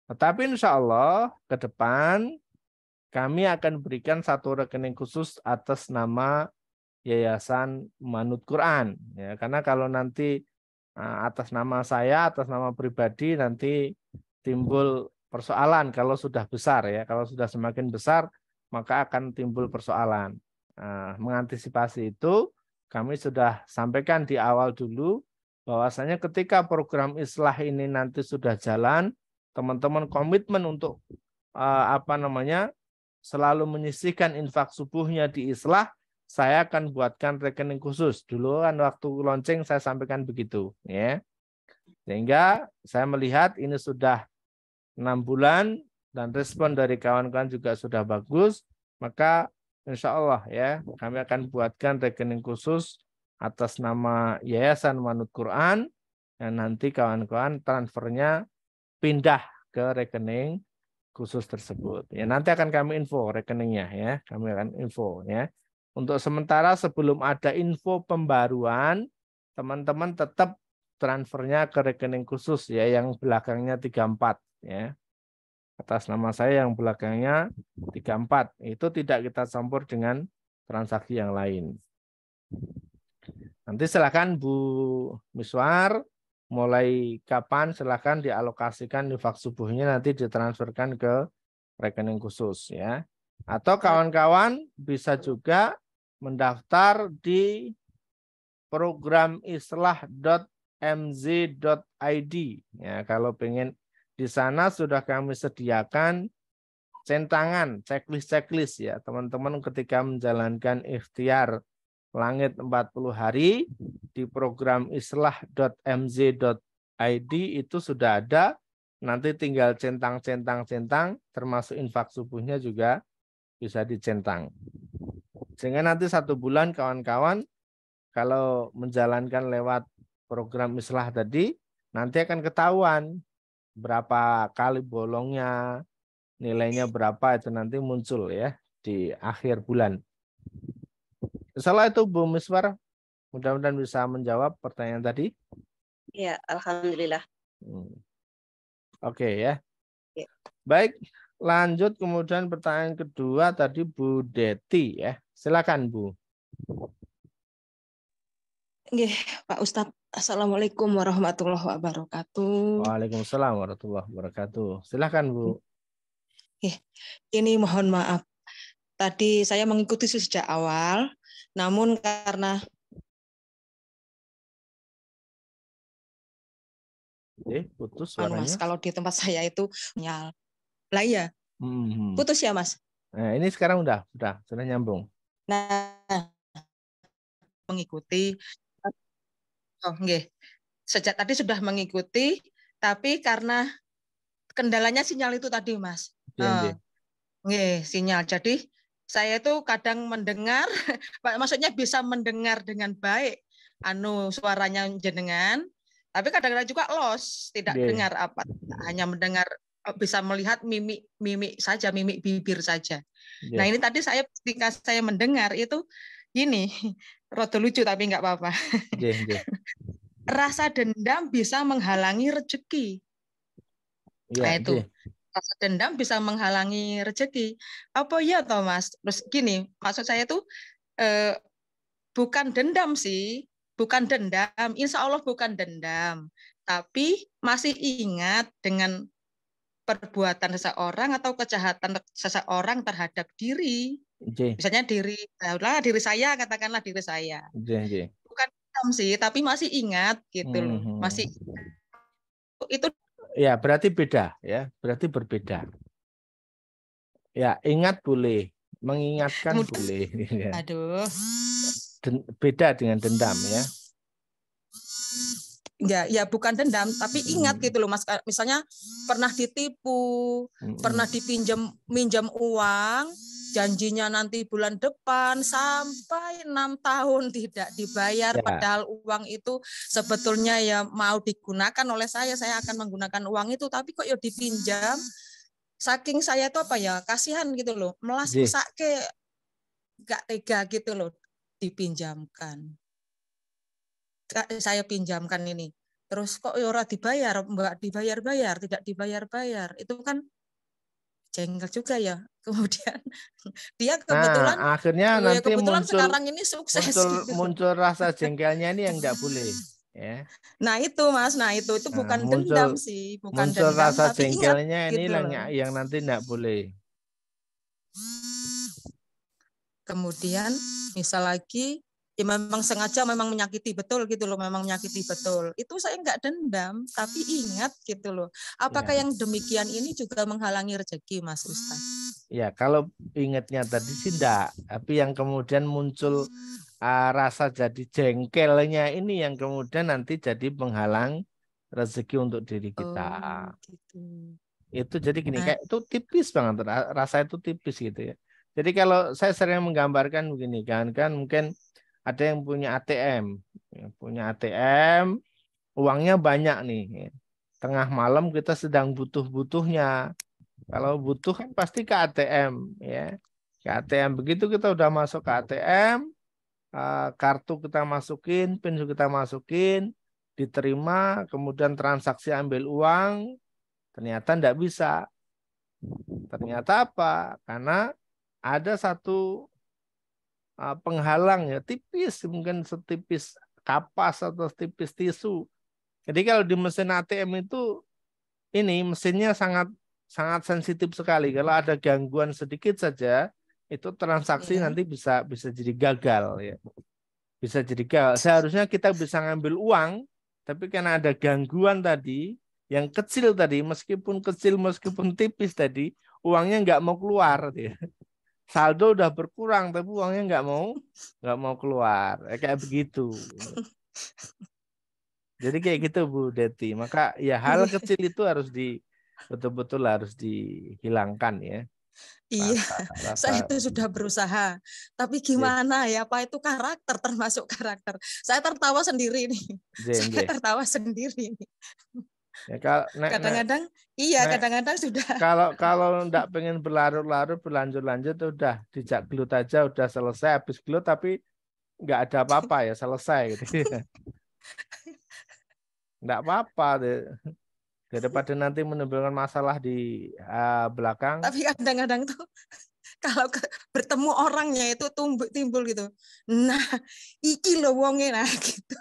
Tetapi insya Allah ke depan kami akan berikan satu rekening khusus atas nama Yayasan Manut Quran. Ya, karena kalau nanti atas nama saya, atas nama pribadi nanti timbul persoalan kalau sudah besar ya. Kalau sudah semakin besar maka akan timbul persoalan. Mengantisipasi itu kami sudah sampaikan di awal dulu bahwasanya ketika program islah ini nanti sudah jalan, teman-teman komitmen untuk selalu menyisihkan infak subuhnya di islah, saya akan buatkan rekening khusus. Dulu kan waktu launching saya sampaikan begitu ya. Sehingga saya melihat ini sudah 6 bulan dan respon dari kawan-kawan juga sudah bagus, maka insya Allah ya kami akan buatkan rekening khusus atas nama Yayasan Manut Quran dan nanti kawan-kawan transfernya pindah ke rekening khusus tersebut. Ya nanti akan kami info rekeningnya ya, kami akan info ya. Untuk sementara sebelum ada info pembaruan, teman-teman tetap transfernya ke rekening khusus ya yang belakangnya 34 ya. Atas nama saya yang belakangnya 34. Itu tidak kita campur dengan transaksi yang lain. Nanti silakan Bu Miswar, mulai kapan silakan dialokasikan infak subuhnya nanti ditransferkan ke rekening khusus ya. Atau kawan-kawan bisa juga mendaftar di program islah.mz.id ya. Kalau pengen di sana sudah kami sediakan centangan, checklist ya. Teman-teman ketika menjalankan ikhtiar langit 40 hari di program islah.mz.id itu sudah ada. Nanti tinggal centang termasuk infak subuhnya juga bisa dicentang. Sehingga nanti 1 bulan kawan-kawan kalau menjalankan lewat program islah tadi nanti akan ketahuan berapa kali bolongnya, nilainya berapa itu nanti muncul ya di akhir bulan. Salah itu Bu Miswar, mudah-mudahan bisa menjawab pertanyaan tadi. Ya, alhamdulillah. Oke ya. Ya. Baik, lanjut kemudian pertanyaan kedua tadi Bu Deti ya. Silakan Bu. Nggih, Pak Ustadz. Assalamualaikum warahmatullahi wabarakatuh. Waalaikumsalam warahmatullahi wabarakatuh. Silakan Bu. Ini mohon maaf. Tadi saya mengikuti sejak awal, namun karena putus Mas, suaranya. kalau di tempat saya itu nyal. Lah iya, putus ya Mas. Nah, ini sekarang sudah nyambung. Nah, mengikuti. Oh, nggih. Sejak tadi sudah mengikuti, tapi karena kendalanya sinyal itu tadi, Mas. Nggih, sinyal. Jadi saya itu kadang mendengar, maksudnya bisa mendengar dengan baik suaranya jenengan, tapi kadang-kadang juga lost, tidak dengar apa, hanya mendengar, bisa melihat mimik saja, mimik bibir saja. Nah, ini tadi ketika saya mendengar itu gini, rada lucu tapi nggak apa-apa. Rasa dendam bisa menghalangi rezeki. Nah, itu. Rasa dendam bisa menghalangi rezeki. Apa ya toh Mas? Terus gini, maksud saya tuh bukan dendam sih, bukan dendam. Insya Allah bukan dendam, tapi masih ingat dengan perbuatan seseorang atau kejahatan seseorang terhadap diri. Misalnya diri saya, katakanlah diri saya. Bukan dendam sih, tapi masih ingat gitu loh. Masih itu. Ya, berarti beda ya, berarti berbeda. Ya, ingat boleh, mengingatkan boleh. Aduh. Beda dengan dendam ya. Ya bukan dendam, tapi ingat gitu loh Mas. Misalnya pernah ditipu, pernah minjam uang, janjinya nanti bulan depan sampai 6 tahun tidak dibayar, padahal uang itu sebetulnya ya mau digunakan oleh saya akan menggunakan uang itu, tapi kok ya dipinjam. Saking saya itu apa ya, kasihan gitu loh, melas mesake gak tega gitu loh, dipinjamkan. Saya pinjamkan ini. Terus kok ora dibayar, Mbak dibayar-bayar, tidak dibayar-bayar. Itu kan jengkel juga ya. Kemudian dia kebetulan akhirnya nanti kebetulan muncul, sekarang ini sukses muncul rasa jengkelnya ini yang enggak boleh ya. Nah itu Mas, itu bukan dendam sih, bukan muncul dendam, rasa tapi jengkelnya ingat, ini gitu yang nanti enggak boleh. Kemudian misal lagi ya memang sengaja memang menyakiti betul gitu loh, memang menyakiti betul. Itu saya enggak dendam, tapi ingat gitu loh. Apakah yang demikian ini juga menghalangi rezeki Mas Ustaz? Ya, kalau ingatnya tadi sih enggak, tapi yang kemudian muncul rasa jadi jengkelnya ini yang kemudian nanti jadi penghalang rezeki untuk diri kita. Gitu. Itu jadi gini, kayak itu tipis banget, rasa itu tipis gitu ya. Jadi kalau saya sering menggambarkan begini kan mungkin ada yang punya ATM, uangnya banyak nih. Tengah malam kita sedang butuh-butuhnya. Kalau butuh kan pasti ke ATM ya. Ke ATM, begitu kita udah masuk ke ATM, kartu kita masukin, PIN kita masukin, diterima, kemudian transaksi ambil uang, ternyata enggak bisa. Ternyata apa? Karena ada satu penghalang ya, tipis, mungkin setipis kapas atau setipis tisu. Jadi kalau di mesin ATM itu ini mesinnya sangat sensitif sekali. Kalau ada gangguan sedikit saja, itu transaksi nanti bisa jadi gagal ya. Bisa jadi gagal. Seharusnya kita bisa ngambil uang, tapi karena ada gangguan tadi, yang kecil tadi, meskipun kecil, meskipun tipis tadi, uangnya nggak mau keluar ya. Saldo udah berkurang tapi uangnya nggak mau keluar, kayak begitu. Jadi kayak gitu Bu Deti. Maka ya hal kecil itu betul-betul harus dihilangkan ya. Iya, saya itu sudah berusaha, tapi gimana ya Pak, itu karakter, termasuk karakter. Saya tertawa sendiri nih. Saya tertawa sendiri nih. Ya, kadang-kadang kadang-kadang sudah. Kalau enggak pengen berlarut-larut, berlanjut-lanjut, udah dijak gelut aja, udah selesai. Habis gelut tapi enggak ada apa-apa ya, selesai gitu. Enggak apa-apa deh. Daripada nanti menimbulkan masalah di belakang. Tapi kadang-kadang tuh kalau bertemu orangnya itu timbul gitu. Nah, iki lo wongnya gitu.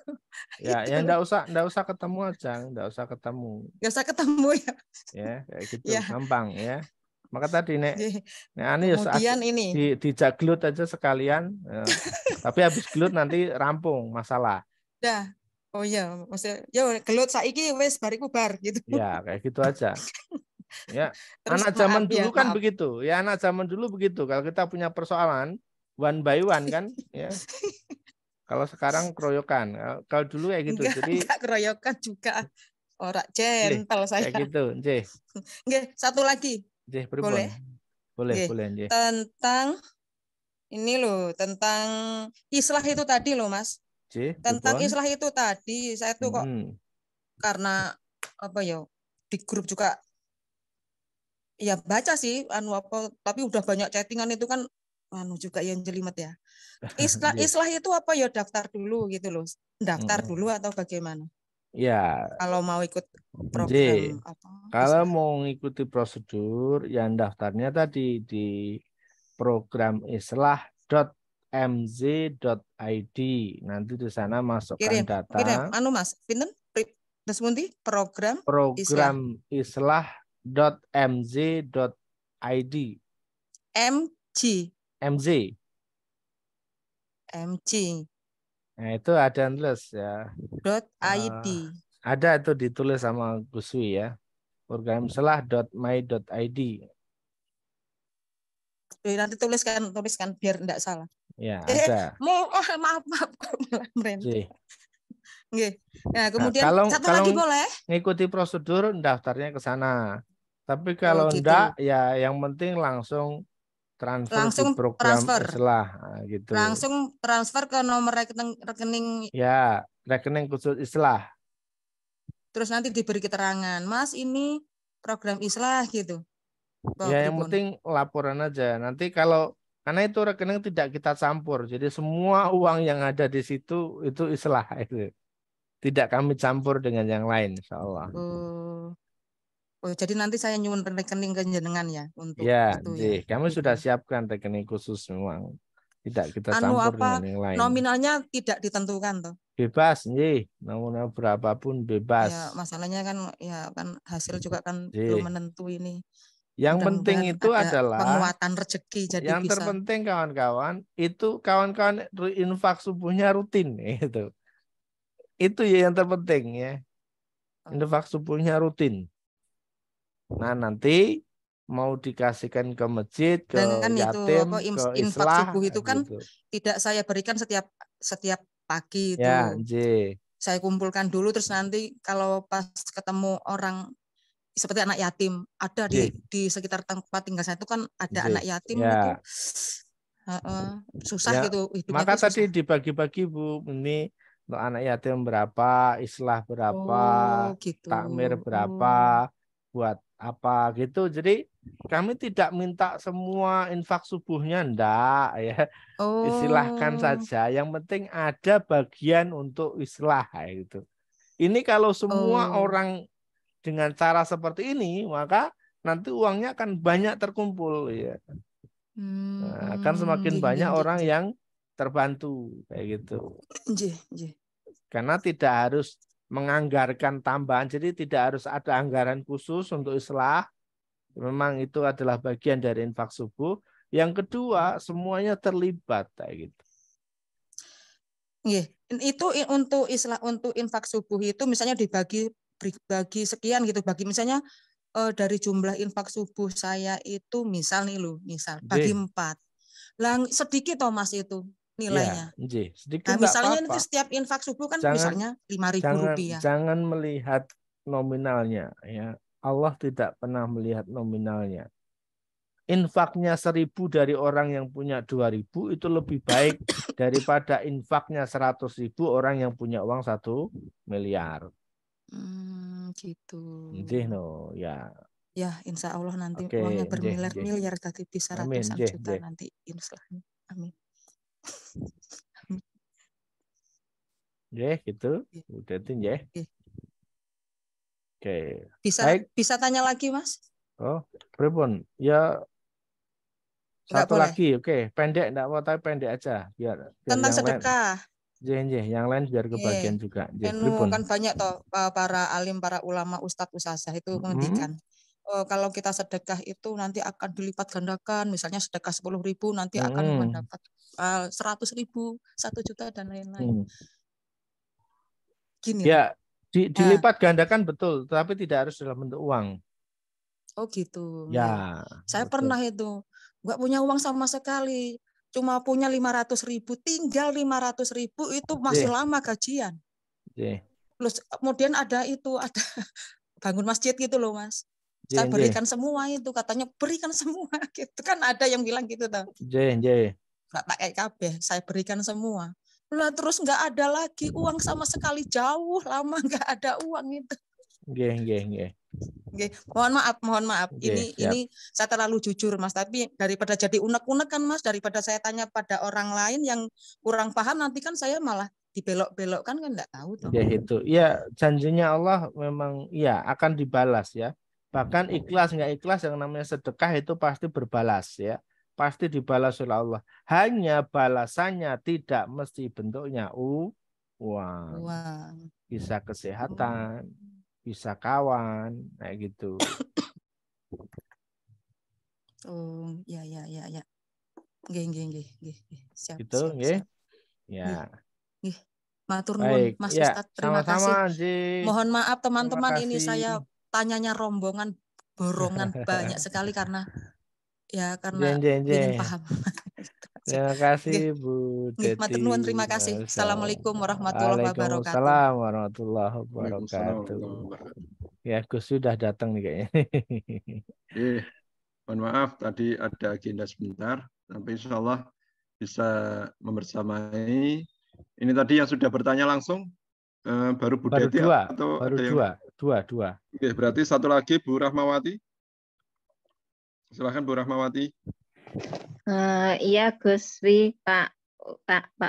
Ya, gitu. Ya enggak usah ketemu aja, enggak usah ketemu. Enggak usah ketemu ya. Ya, kayak gitu, gampang ya. Maka tadi nek Kemudian ini dijak gelut aja sekalian. Ya. Tapi habis gelut nanti rampung masalah. Dah. Oh iya, maksudnya yo gelut saiki wis bariku bar gitu. Ya, kayak gitu aja. Ya, Terus anak zaman maaf, dulu ya, kan maaf. begitu. Ya, anak zaman dulu begitu. Kalau kita punya persoalan one by one kan, ya. Kalau sekarang keroyokan. Kalau dulu kayak gitu. Jadi enggak keroyokan juga. Ora gentle saya. kayak gitu, Nggih. Nggih, satu lagi. Nggih, Boleh? Boleh, Nggih. Nggih. Tentang ini loh, tentang islah itu tadi loh, Mas. Nggih, Tentang pripun? islah itu tadi, saya tuh kok karena apa ya, di grup juga ya baca sih tapi udah banyak chattingan itu kan juga yang jelimet ya. Islah itu apa ya, daftar dulu gitu loh. Daftar dulu atau bagaimana? Ya. Kalau mau ikut program apa? Kalau mau mengikuti prosedur yang daftarnya tadi di program islah.mz.id. Nanti di sana masukkan data. Kirim Mas, pinten? Program islah.mz.id. MZ. Nah, itu ada tulis ya. .id. Ada itu ditulis sama Guswi ya. Program islah.my.id. Nanti tuliskan biar enggak salah. Ya, ada. Maaf. Nggih. Nah, kemudian satu kalau lagi boleh? Ngikuti prosedur daftarnya ke sana. Tapi kalau enggak ya yang penting langsung transfer di program islah gitu. Langsung transfer ke nomor rekening. Ya, rekening khusus islah. Terus nanti diberi keterangan, Mas ini program islah gitu. Ya, yang penting laporan aja. Nanti karena itu rekening tidak kita campur. Jadi semua uang yang ada di situ itu islah itu. Tidak kami campur dengan yang lain, insyaallah. Jadi nanti saya nyuwun rekening ke jenengan ya untuk itu ya. Kami sudah siapkan rekening khusus memang. Tidak kita campur dengan yang lain. Nominalnya tidak ditentukan toh. Bebas, nominal berapapun bebas. Ya, masalahnya kan hasil juga kan belum menentu ini. Yang penting itu adalah penguatan rezeki. Jadi yang terpenting kawan-kawan itu kawan-kawan infak subuhnya rutin itu. Itu ya yang terpenting ya. Infak subuhnya rutin. Nah, nanti mau dikasihkan ke masjid, ke yatim, ke infak islah, subuh itu kan gitu. Tidak saya berikan setiap pagi itu. Ya, saya kumpulkan dulu terus nanti kalau pas ketemu orang seperti anak yatim ada di sekitar tempat tinggal saya itu kan ada anak yatim itu susah gitu hidupnya. Maka tadi dibagi-bagi Bu, ini untuk anak yatim berapa, islah berapa, gitu. takmir berapa, buat apa gitu. Jadi kami tidak minta semua infak subuhnya, enggak ya. Silahkan saja. Yang penting ada bagian untuk islah gitu. Ini kalau semua orang dengan cara seperti ini, maka nanti uangnya akan banyak terkumpul ya. Akan semakin banyak orang yang terbantu kayak gitu. Karena tidak harus menganggarkan tambahan, jadi tidak harus ada anggaran khusus untuk islah. Memang itu adalah bagian dari infak subuh. Yang kedua, semuanya terlibat kayak gitu. Itu untuk islah, untuk infak subuh itu misalnya dibagi sekian gitu, bagi misalnya dari jumlah infak subuh saya itu misal bagi 4. Sedikit toh Mas itu nilainya. Ya, sedikit nah, misalnya nanti setiap infak subuh kan misalnya Rp5.000. Jangan melihat nominalnya ya. Allah tidak pernah melihat nominalnya. Infaknya 1.000 dari orang yang punya 2.000 itu lebih baik daripada infaknya 100.000 orang yang punya uang 1 miliar. Gitu. Ya. Ya, insya Allah nanti uangnya bermiliar-miliar tadi bisa ratusan juta nanti insya Allah. Amin. Gitu. Udah itu Oke. Bisa tanya lagi, Mas? Pripun? Ya. Satu boleh. lagi, pendek enggak mau, tapi pendek aja biar tentang yang sedekah. Yang lain biar kebagian juga. Kan banyak toh para alim, para ulama, ustadz, ustazah itu menghentikan. kalau kita sedekah itu nanti akan dilipat gandakan, misalnya sedekah 10.000 nanti akan mendapat 100.000, 1 juta dan lain-lain. Gini. Ya, dilipat gandakan betul, tetapi tidak harus dalam bentuk uang. Oh gitu. Ya. Saya betul. pernah itu nggak punya uang sama sekali, cuma punya 500.000, tinggal 500.000 itu masih lama gajian. Terus kemudian ada bangun masjid gitu loh Mas. Saya berikan semua itu, katanya berikan semua gitu kan, ada yang bilang gitu tuh. Nggak pakai kabeh, saya berikan semua. Lah terus nggak ada lagi uang sama sekali, jauh lama nggak ada uang itu. Mohon maaf. Ini saya terlalu jujur Mas, tapi daripada jadi unek-unek kan Mas, daripada saya tanya pada orang lain yang kurang paham, nanti kan saya malah dibelok-belokkan kan nggak tahu toh. Ya, janjinya Allah memang ya akan dibalas ya. Bahkan ikhlas nggak ikhlas yang namanya sedekah itu pasti berbalas ya. Pasti dibalas oleh Allah. Hanya balasannya tidak mesti bentuknya uang. Bisa kesehatan, bisa kawan, kayak gitu. Oh, ya. Nggih. Siap. Gitu, nggih. Ya. Nggih. Matur nuwun Mas Ustadz, terima sama-sama, kasih. Mohon maaf teman-teman, ini saya tanyanya rombongan borongan banyak sekali karena ingin paham. Terima kasih Bu Deti. Matur nuwun, terima kasih. Assalamualaikum warahmatullahi wabarakatuh. Waalaikumsalam warahmatullahi wabarakatuh. Ya, Gus sudah datang nih kayaknya. Mohon maaf tadi ada agenda sebentar, tapi insya Allah bisa membersamai. Ini tadi yang sudah bertanya langsung baru Bu Deti atau baru ada dua. Oke, berarti satu lagi Bu Rahmawati. Silakan Bu Rahmawati. Iya Gus Wi, Pak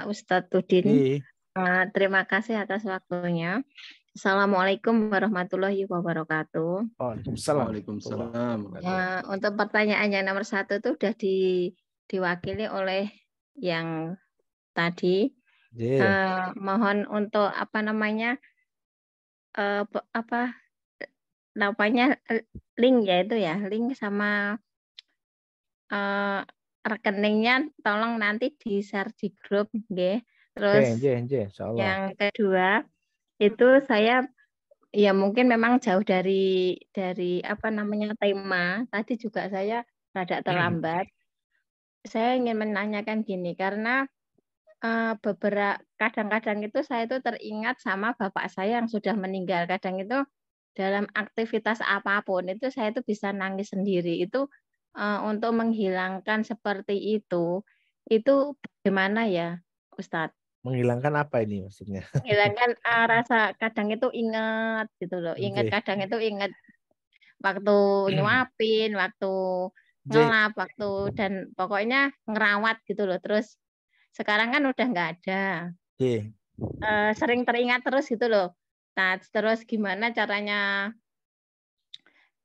Ustadz Tudin. Terima kasih atas waktunya. Assalamualaikum warahmatullahi wabarakatuh. Waalaikumsalam. Untuk pertanyaan yang nomor 1 itu sudah diwakili oleh yang tadi. Mohon untuk link link sama rekeningnya tolong nanti di-share di grup nggih. Terus yang kedua itu saya ya mungkin memang jauh dari tema tadi juga saya rada terlambat. Saya ingin menanyakan gini, karena kadang-kadang itu saya itu teringat sama bapak saya yang sudah meninggal. Kadang itu dalam aktivitas apapun itu saya itu bisa nangis sendiri. Itu untuk menghilangkan seperti itu bagaimana ya Ustadz? Menghilangkan apa ini maksudnya? Menghilangkan rasa kadang itu ingat gitu loh. Kadang itu ingat waktu nyuapin, waktu ngelap, waktu dan pokoknya ngerawat gitu loh. Terus sekarang kan udah nggak ada. Sering teringat terus gitu loh. Nah, terus gimana caranya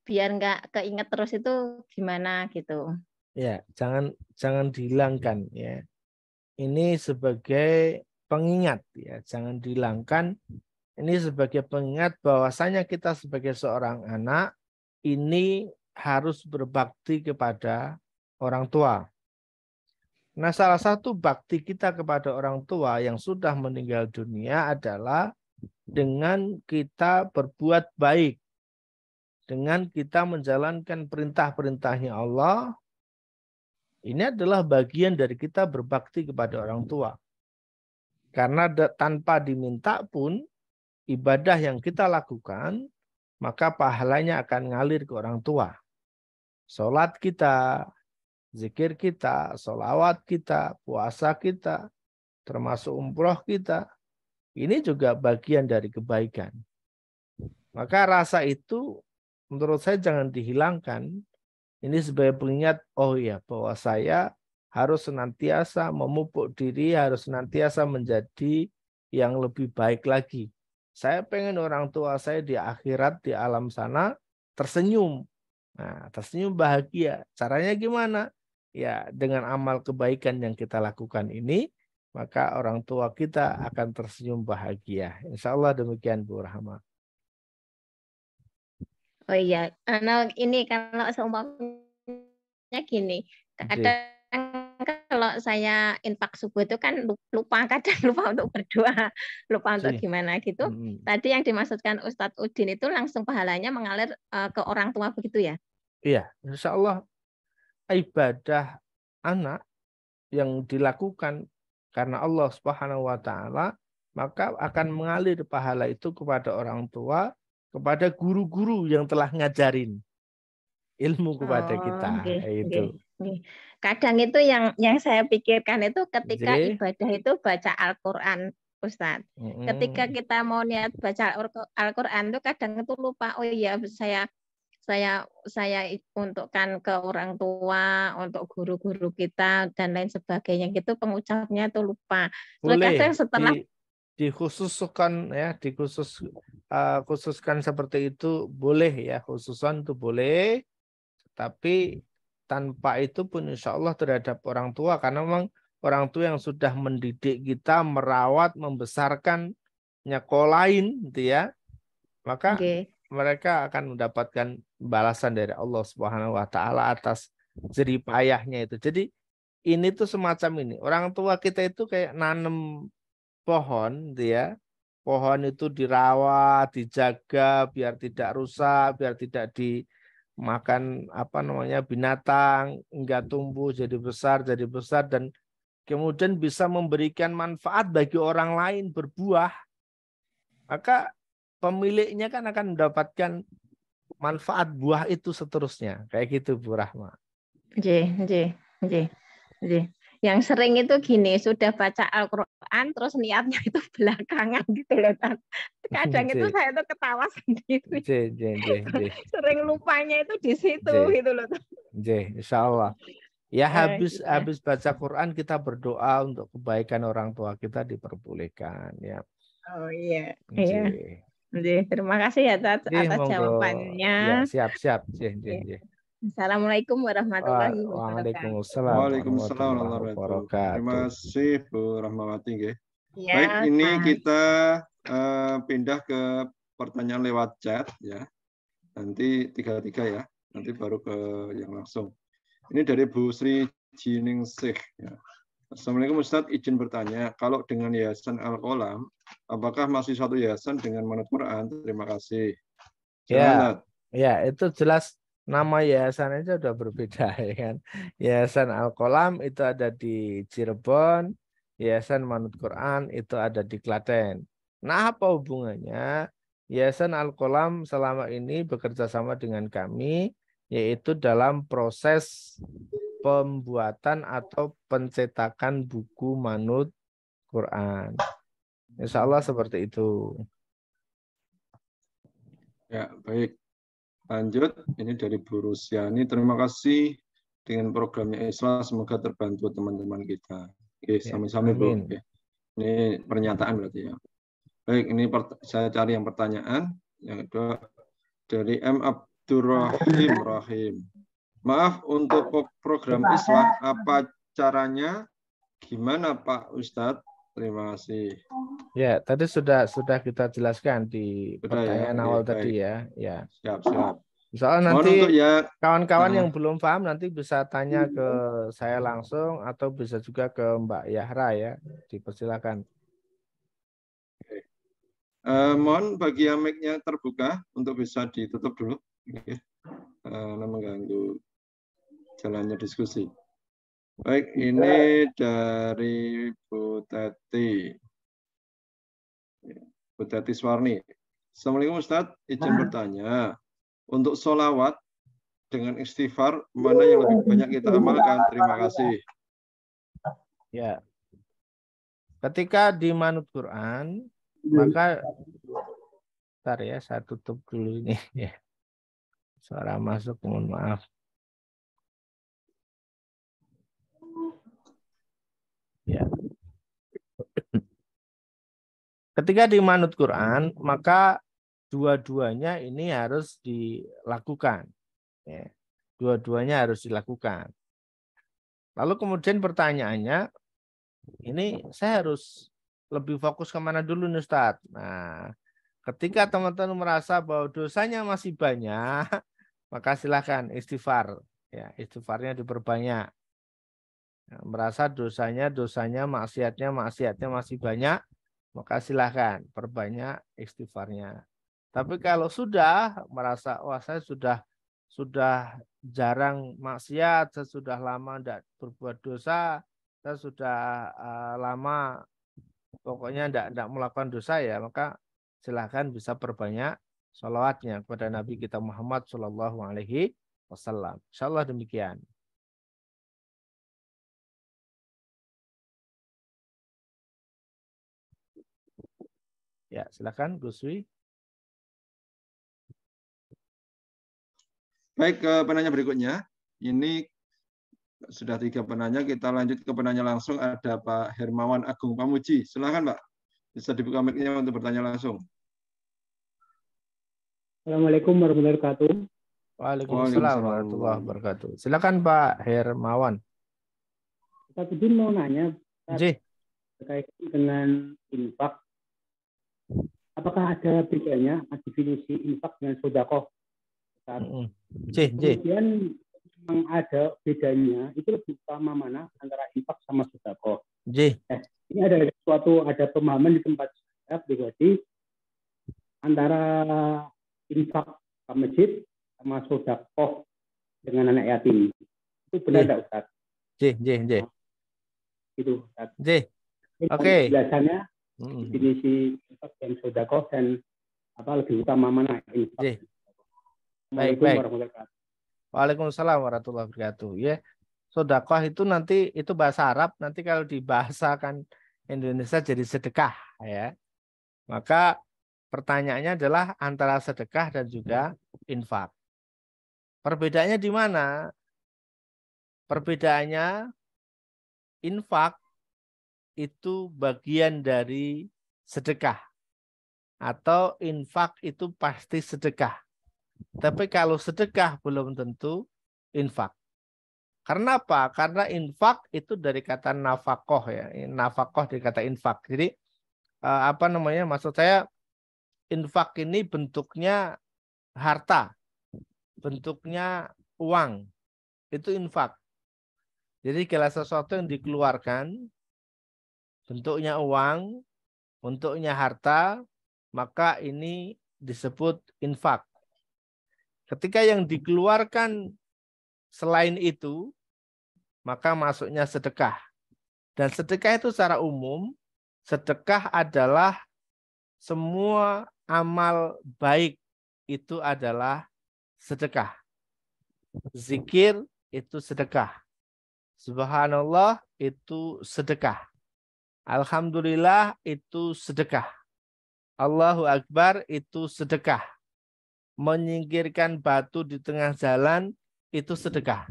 biar nggak keinget terus itu gimana gitu? Ya, jangan dihilangkan ya. Ini sebagai pengingat ya, jangan dihilangkan. Ini sebagai pengingat bahwasanya kita sebagai seorang anak ini harus berbakti kepada orang tua. Nah, salah satu bakti kita kepada orang tua yang sudah meninggal dunia adalah dengan kita berbuat baik. Dengan kita menjalankan perintah-perintahnya Allah. Ini adalah bagian dari kita berbakti kepada orang tua. Karena tanpa diminta pun, ibadah yang kita lakukan, maka pahalanya akan ngalir ke orang tua. Salat kita, zikir kita, sholawat kita, puasa kita, termasuk umroh kita, ini juga bagian dari kebaikan. Maka rasa itu menurut saya jangan dihilangkan. Ini sebagai pengingat, oh ya, bahwa saya harus senantiasa memupuk diri, harus senantiasa menjadi yang lebih baik lagi. Saya pengen orang tua saya di akhirat, di alam sana, tersenyum. Nah, tersenyum bahagia. Caranya gimana? Ya, dengan amal kebaikan yang kita lakukan ini, maka orang tua kita akan tersenyum bahagia. Insya Allah demikian Bu Rahma. Oh iya, ini kalau seumpamanya gini, kadang kalau saya infak subuh itu kan lupa, kadang lupa untuk berdoa, lupa untuk gimana gitu. Tadi yang dimaksudkan Ustadz Udin itu langsung pahalanya mengalir ke orang tua begitu ya? Iya, insya Allah ibadah anak yang dilakukan karena Allah Subhanahu wa taala, maka akan mengalir pahala itu kepada orang tua, kepada guru-guru yang telah ngajarin ilmu kepada kita. Itu. Kadang itu yang saya pikirkan itu ketika ibadah itu baca Al-Qur'an, Ustadz. Ketika kita mau niat baca Al-Qur'an itu kadang itu lupa, oh iya saya untukkan ke orang tua, untuk guru-guru kita dan lain sebagainya gitu, pengucapnya itu lupa. Boleh kadang setelah dikhususkan ya, khususkan seperti itu boleh ya, khususan itu boleh, tapi tanpa itu pun insya Allah terhadap orang tua, karena memang orang tua yang sudah mendidik kita, merawat, membesarkan nyekolahin gitu ya, maka mereka akan mendapatkan balasan dari Allah Subhanahu wa taala atas jerih payahnya itu. Jadi ini tuh semacam ini. Orang tua kita itu kayak nanam pohon gitu ya. Pohon itu dirawat, dijaga biar tidak rusak, biar tidak dimakan binatang, enggak tumbuh jadi besar dan kemudian bisa memberikan manfaat bagi orang lain, berbuah. Maka pemiliknya kan akan mendapatkan manfaat buah itu seterusnya. Kayak gitu Bu Rahma. Yang sering itu gini, sudah baca Al-Qur'an terus niatnya itu belakangan gitu loh. Kadang itu saya tuh ketawa sendiri. Sering lupanya itu di situ gitu loh. Insya Allah. Ya habis baca Quran kita berdoa untuk kebaikan orang tua kita diperbolehkan ya. Oh iya. Terima kasih ya atas jawabannya. Ya, siap. Assalamualaikum warahmatullahi wabarakatuh. Waalaikumsalam warahmatullahi wabarakatuh. Terima kasih Bu Rahmawati. Baik, ini kita pindah ke pertanyaan lewat chat ya. Nanti 3 ya. Nanti baru ke yang langsung. Ini dari Bu Sri Jiningsih ya. Assalamualaikum Ustadz, izin bertanya, kalau dengan Yayasan Al-Qalam, apakah masih satu yayasan dengan manut Quran? Terima kasih. Ya, itu jelas nama yayasan aja udah berbeda ya kan. Yayasan Al-Qalam itu ada di Cirebon, Yayasan Manut Quran itu ada di Klaten. Nah, apa hubungannya? Yayasan Al-Qalam selama ini bekerja sama dengan kami, yaitu dalam proses pembuatan atau pencetakan buku Manut Quran. Insya Allah seperti itu. Ya, baik. Lanjut, ini dari Bu Rusiani. Terima kasih dengan programnya Islam, semoga terbantu teman-teman kita. Oke, sami-sami Bu. Oke. Ini pernyataan berarti ya. Baik, ini saya cari yang pertanyaan. Yang kedua dari M. Abdurrahim. Maaf, untuk program Islam, apa caranya? Gimana Pak Ustadz? Terima kasih. Ya, tadi sudah kita jelaskan di pertanyaan awal tadi ya. Siap. Soalnya nanti kawan-kawan yang belum paham nanti bisa tanya ke saya langsung atau bisa juga ke Mbak Yahra ya. Dipersilakan. Mohon bagi yang mic-nya terbuka untuk bisa ditutup dulu. Mengganggu jalannya diskusi. Baik, ini dari Bu Teti. Bu Teti Swarni. Assalamualaikum Ustadz, izin bertanya. Untuk sholawat dengan istighfar, mana yang lebih banyak kita amalkan? Terima kasih. Ya. Ketika di Manut Quran, maka bentar ya, saya tutup dulu ini. Suara masuk, mohon maaf. Ya. Ketika di Manut Quran, maka dua-duanya ini harus dilakukan. Ya. Dua-duanya harus dilakukan. Lalu kemudian pertanyaannya, ini saya harus lebih fokus kemana dulu nih Ustadz? Nah, Ketika teman-teman merasa bahwa dosanya masih banyak, maka silahkan istighfar. Ya, istighfarnya diperbanyak. Ya, merasa dosanya, maksiatnya masih banyak, maka silahkan perbanyak istighfarnya. Tapi kalau sudah merasa, wah saya sudah jarang maksiat, saya sudah lama tidak berbuat dosa, saya sudah lama pokoknya tidak melakukan dosa ya, maka silahkan bisa perbanyak sholawatnya kepada Nabi kita Muhammad Shallallahu Alaihi Wasallam. Insyaallah demikian. Ya, silakan Gus Wi. Baik, ke penanya berikutnya. Ini sudah 3 penanya, kita lanjut ke penanya langsung. Ada Pak Hermawan Agung Pamuji. Silakan Pak, bisa dibuka mic-nya untuk bertanya langsung. Assalamualaikum warahmatullahi wabarakatuh. Waalaikumsalam warahmatullahi wabarakatuh. Silakan Pak Hermawan. Ustaz izin mau nanya terkait dengan infak. Apakah ada bedanya definisi infak dengan sedekah? Kemudian memang ada bedanya, itu lebih utama mana antara infak sama sedekah? Ini ada pemahaman di tempat saya pribadi antara infak ke masjid sama sedekah dengan anak yatim. Itu benar tidak Ustaz? Itu Ustaz. Oke. Biasanya definisi infak dan sedekah dan lebih utama mana infak? Baik. Waalaikumsalam warahmatullahi wabarakatuh. Ya, sedekah itu nanti itu bahasa Arab, nanti kalau dibahasakan Indonesia jadi sedekah ya. Maka pertanyaannya adalah antara sedekah dan juga infak. Perbedaannya di mana? Perbedaannya infak itu bagian dari sedekah. Atau infak itu pasti sedekah. Tapi kalau sedekah belum tentu infak. Karena apa? Karena infak itu dari kata nafakoh ya. Nafakoh dari kata infak. Jadi maksud saya infak ini bentuknya harta. Bentuknya uang. Itu infak. Jadi kalau sesuatu yang dikeluarkan bentuknya uang, bentuknya harta, maka ini disebut infak. Ketika yang dikeluarkan selain itu, maka masuknya sedekah. Dan sedekah itu secara umum, sedekah adalah semua amal baik itu adalah sedekah. Zikir itu sedekah. Subhanallah itu sedekah. Alhamdulillah itu sedekah. Allahu Akbar itu sedekah. Menyingkirkan batu di tengah jalan itu sedekah.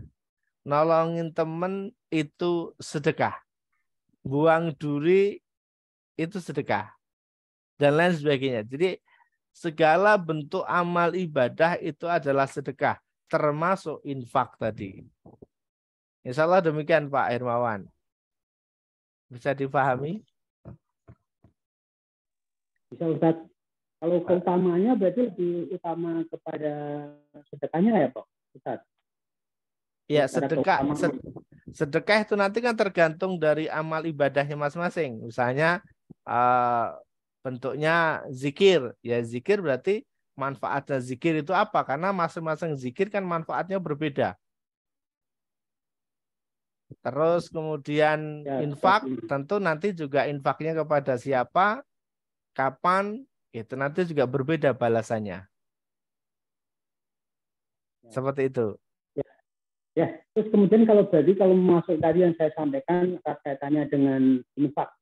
Nolongin temen itu sedekah. Buang duri itu sedekah. Dan lain sebagainya. Jadi segala bentuk amal ibadah itu adalah sedekah. Termasuk infak tadi. Insya Allah demikian Pak Hermawan. Bisa dipahami? Bisa Ustaz. Kalau keutamanya berarti lebih utama kepada sedekahnya ya Pak Ustaz? Ya, sedekah itu nanti kan tergantung dari amal ibadahnya masing-masing. Misalnya bentuknya zikir. Ya, zikir berarti manfaatnya zikir itu apa? Karena masing-masing zikir kan manfaatnya berbeda. Terus kemudian infak, tentu nanti juga infaknya kepada siapa, kapan, itu nanti juga berbeda balasannya. Seperti itu. Ya, terus kemudian kalau masuk tadi yang saya sampaikan kaitannya dengan infak,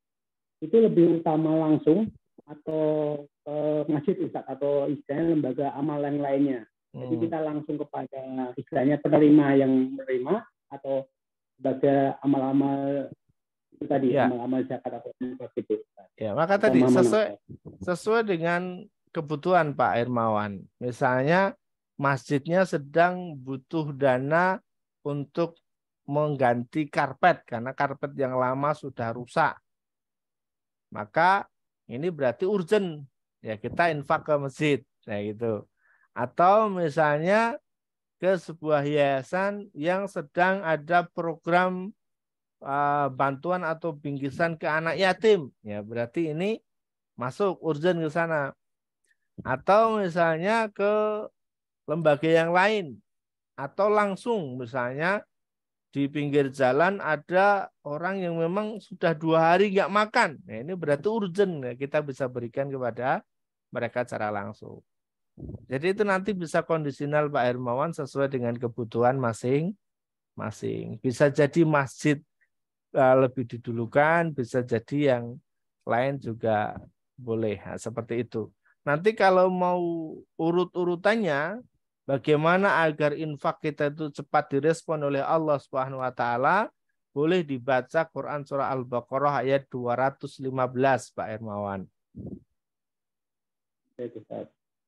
itu lebih utama langsung atau masjid Ustaz, atau istilahnya lembaga amal yang lainnya. Jadi kita langsung kepada istilahnya penerima yang menerima atau sebagai amal-amal itu tadi, amal-amal zakat atau infak itu. Ya, maka tadi sesuai dengan kebutuhan Pak Hermawan. Misalnya masjidnya sedang butuh dana untuk mengganti karpet karena karpet yang lama sudah rusak. Maka ini berarti urgent. ya kita infak ke masjid, nah gitu. Atau misalnya ke sebuah yayasan yang sedang ada program bantuan atau bingkisan ke anak yatim, ya berarti ini masuk urgent ke sana. Atau misalnya ke lembaga yang lain, atau langsung misalnya di pinggir jalan ada orang yang memang sudah 2 hari nggak makan. Nah, ini berarti urgent, ya. Kita bisa berikan kepada mereka secara langsung. Jadi itu nanti bisa kondisional Pak Hermawan sesuai dengan kebutuhan masing-masing. Bisa jadi masjid lebih didulukan, bisa jadi yang lain juga boleh. Nah, seperti itu. Nanti kalau mau urut-urutannya, bagaimana agar infak kita itu cepat direspon oleh Allah Subhanahu wa taala? Boleh dibaca Quran surah Al-Baqarah ayat 215 Pak Hermawan.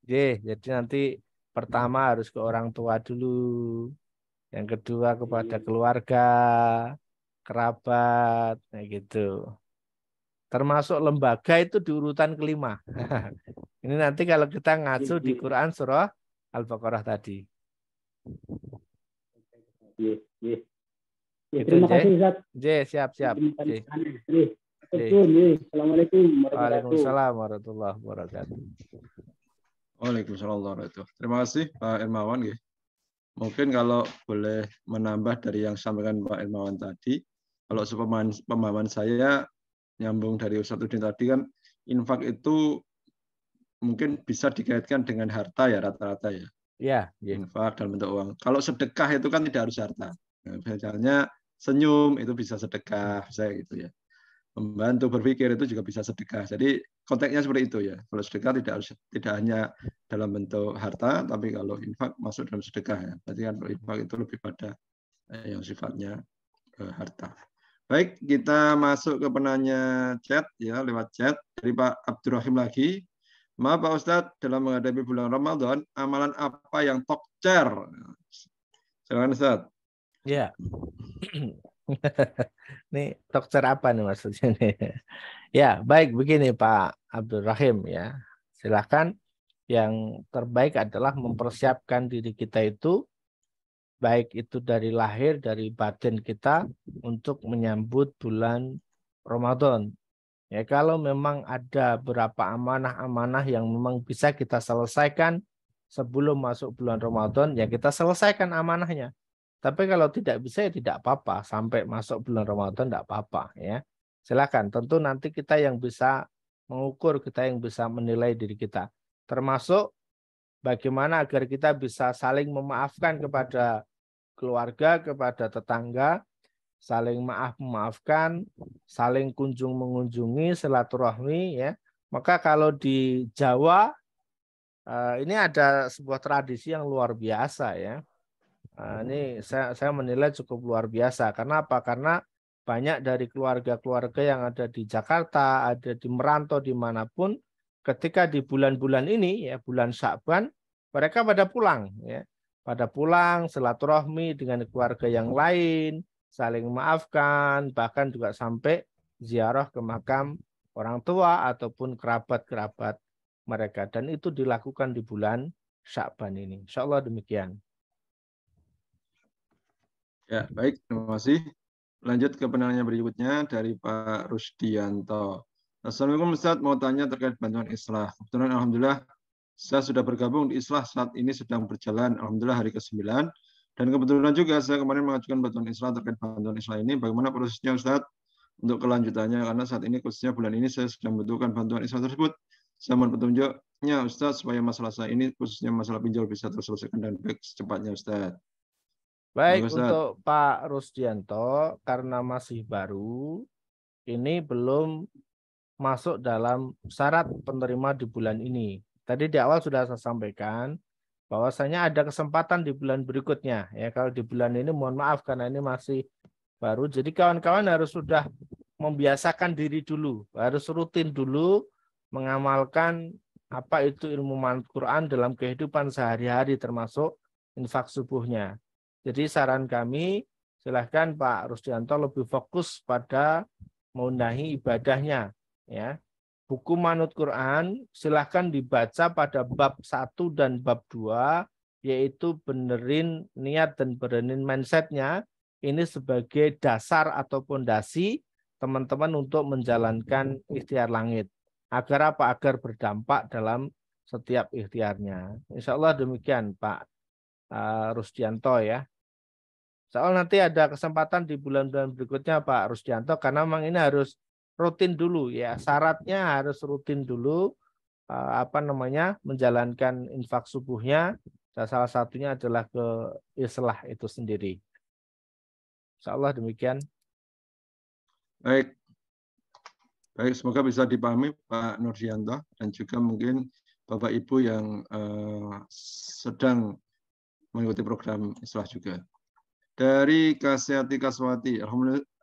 Jadi nanti pertama harus ke orang tua dulu. Yang kedua kepada keluarga, kerabat, nah gitu. Termasuk lembaga itu di urutan kelima. Ini nanti kalau kita ngacu di Quran surah Al-Baqarah tadi. Terima kasih Ustaz. Siap. Assalamualaikum Waalaikumsalam warahmatullahi wabarakatuh. Waalaikumsalam warahmatullahi wabarakatuh. Terima kasih Pak Hermawan. Mungkin kalau boleh menambah dari yang disampaikan Pak Hermawan tadi, kalau pemahaman saya nyambung dari Ustaz Udin tadi kan, infak itu mungkin bisa dikaitkan dengan harta ya rata-rata ya. Iya. Infak dalam bentuk uang. Kalau sedekah itu kan tidak harus harta. Nah, misalnya senyum itu bisa sedekah, saya gitu ya. Membantu berpikir itu juga bisa sedekah. Jadi konteksnya seperti itu ya. Kalau sedekah tidak hanya dalam bentuk harta, tapi kalau infak masuk dalam sedekah ya. Berarti kan infak itu lebih pada yang sifatnya harta. Baik, kita masuk ke penanya chat ya, lewat chat dari Pak Abdurrahim lagi. Maaf Pak Ustadz, dalam menghadapi bulan Ramadan, amalan apa yang tokcer? Silakan Ustadz. Ya. Ini tokcer apa nih maksudnya nih? Ya, baik begini Pak Abdurrahim ya. Silakan. Yang terbaik adalah mempersiapkan diri kita itu, baik itu dari lahir, dari batin kita, untuk menyambut bulan Ramadan. Ya, kalau memang ada beberapa amanah-amanah yang memang bisa kita selesaikan sebelum masuk bulan Ramadan, ya kita selesaikan amanahnya. Tapi kalau tidak bisa ya tidak apa-apa, sampai masuk bulan Ramadan tidak apa-apa ya. Silakan. Tentu nanti kita yang bisa mengukur, kita yang bisa menilai diri kita. Termasuk bagaimana agar kita bisa saling memaafkan kepada keluarga, kepada tetangga, saling maaf-memaafkan, saling kunjung mengunjungi, silaturahmi ya. Maka kalau di Jawa ini ada sebuah tradisi yang luar biasa ya. Ini saya menilai cukup luar biasa. Karena apa? Karena banyak dari keluarga-keluarga yang ada di Jakarta, ada di merantau dimanapun, ketika di bulan-bulan ini ya, bulan Sya'ban, mereka pada pulang ya. Pada pulang silaturahmi dengan keluarga yang lain, saling memaafkan, bahkan juga sampai ziarah ke makam orang tua ataupun kerabat-kerabat mereka. Dan itu dilakukan di bulan Sya'ban ini. Insya Allah demikian. Ya, baik. Terima kasih. Lanjut ke penanya berikutnya dari Pak Rusdianto. Assalamualaikum Ustaz, mau tanya terkait bantuan Islah. Kebetulan Alhamdulillah saya sudah bergabung di Islah, saat ini sedang berjalan Alhamdulillah hari ke-9. Dan kebetulan juga saya kemarin mengajukan bantuan Islah terkait bantuan Islah ini. Bagaimana prosesnya Ustaz untuk kelanjutannya? Karena saat ini khususnya bulan ini saya sedang membutuhkan bantuan Islah tersebut. Saya mohon petunjuknya Ustaz supaya masalah saya ini khususnya masalah pinjol bisa terselesaikan dengan baik secepatnya Ustaz. Baik, untuk Pak Rusdianto, karena masih baru, ini belum masuk dalam syarat penerima di bulan ini. Tadi di awal sudah saya sampaikan bahwasanya ada kesempatan di bulan berikutnya. Ya, kalau di bulan ini mohon maaf karena ini masih baru. Jadi kawan-kawan harus sudah membiasakan diri dulu, harus rutin dulu mengamalkan apa itu ilmu Quran dalam kehidupan sehari-hari termasuk infak subuhnya. Jadi saran kami, silahkan Pak Rusdianto lebih fokus pada memenuhi ibadahnya, ya. buku Manut Quran, silahkan dibaca pada bab 1 dan bab 2, yaitu benerin niat dan benerin mindsetnya. Ini sebagai dasar atau pondasi teman-teman untuk menjalankan ikhtiar langit. Agar apa? Agar berdampak dalam setiap ikhtiarnya. Insya Allah demikian Pak Rusdianto ya. Soal nanti ada kesempatan di bulan-bulan berikutnya Pak Rusdianto, karena memang ini harus rutin dulu ya. Syaratnya harus rutin dulu menjalankan infak subuhnya. Dan salah satunya adalah ke islah itu sendiri. Insya Allah demikian. Baik. Baik, semoga bisa dipahami Pak Nurdianto dan juga mungkin Bapak Ibu yang sedang mengikuti program Islah juga. Dari Kasyati Kaswati,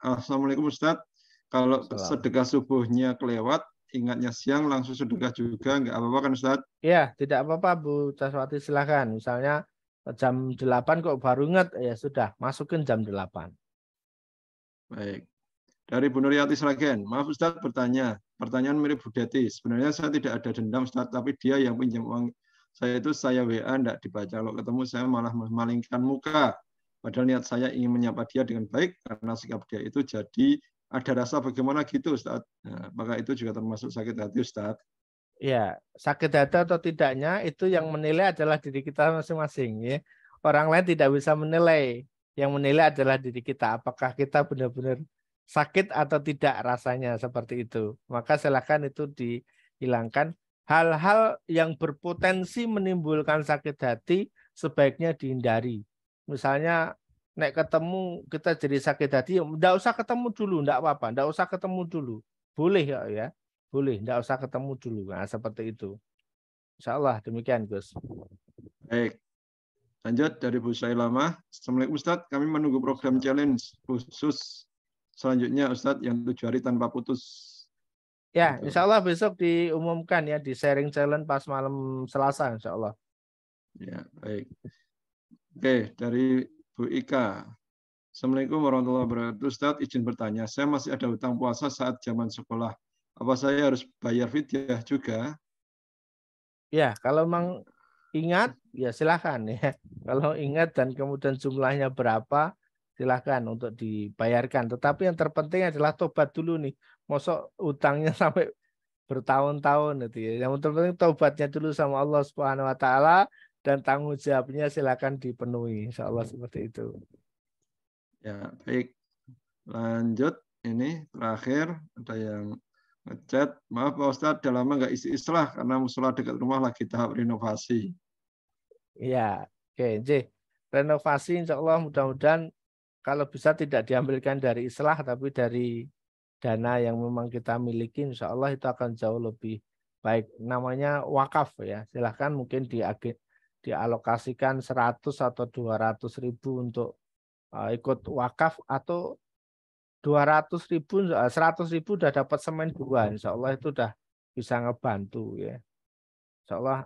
Assalamualaikum Ustadz. Kalau sedekah subuhnya kelewat, ingatnya siang langsung sedekah juga, nggak apa-apa kan Ustadz? Iya, tidak apa-apa Bu Kaswati, silakan. Misalnya jam 8 kok baru ingat, ya sudah, masukin jam 8. Baik. Dari Bu Nuryati Sragen, maaf Ustadz bertanya, pertanyaan mirip Bu Deti. Sebenarnya saya tidak ada dendam Ustadz, tapi dia yang pinjam uang saya itu saya WA tidak dibaca. Kalau ketemu saya malah memalingkan muka. Padahal niat saya ingin menyapa dia dengan baik karena sikap dia itu jadi ada rasa bagaimana gitu Ustadz. Nah, apakah itu juga termasuk sakit hati Ustadz? Ya, sakit hati atau tidaknya itu yang menilai adalah diri kita masing-masing ya. Orang lain tidak bisa menilai. Yang menilai adalah diri kita. Apakah kita benar-benar sakit atau tidak rasanya seperti itu. Maka silakan itu dihilangkan. Hal-hal yang berpotensi menimbulkan sakit hati sebaiknya dihindari. Misalnya nek ketemu kita jadi sakit hati, enggak usah ketemu dulu, enggak apa-apa, enggak usah ketemu dulu. Boleh ya. Boleh, enggak usah ketemu dulu. Nah, seperti itu. Insya Allah demikian, Gus. Baik. Lanjut dari Bu Sailama. Assalamualaikum Ustadz, kami menunggu program challenge khusus selanjutnya Ustadz yang 7 hari tanpa putus. Ya, insya Allah besok diumumkan ya di sharing challenge pas malam Selasa insya Allah. Ya, baik. Oke, dari Bu Ika. Assalamualaikum warahmatullahi wabarakatuh. Ustadz, izin bertanya, saya masih ada hutang puasa saat zaman sekolah. Apa saya harus bayar fidyah juga? Ya, kalau memang ingat, ya silakan ya. Kalau ingat dan kemudian jumlahnya berapa, silahkan untuk dibayarkan. Tetapi yang terpenting adalah tobat dulu nih. Mosok utangnya sampai bertahun-tahun itu ya. Yang terpenting tobatnya dulu sama Allah Subhanahu wa taala dan tanggung jawabnya silakan dipenuhi. Insya Allah seperti itu. Ya, baik. Lanjut ini terakhir ada yang ngechat. Maaf Pak Ustadz, udah lama nggak isi islah karena musola dekat rumah lagi tahap renovasi. Iya, oke. Renovasi insya Allah mudah-mudahan kalau bisa tidak diambilkan dari islah tapi dari dana yang memang kita miliki, insya Allah itu akan jauh lebih baik. Namanya wakaf ya. Silahkan mungkin dialokasikan 100 atau 200 ribu untuk ikut wakaf, atau 200 ribu, 100 ribu udah dapat semen 2. Insya Allah itu udah bisa ngebantu ya. Insya Allah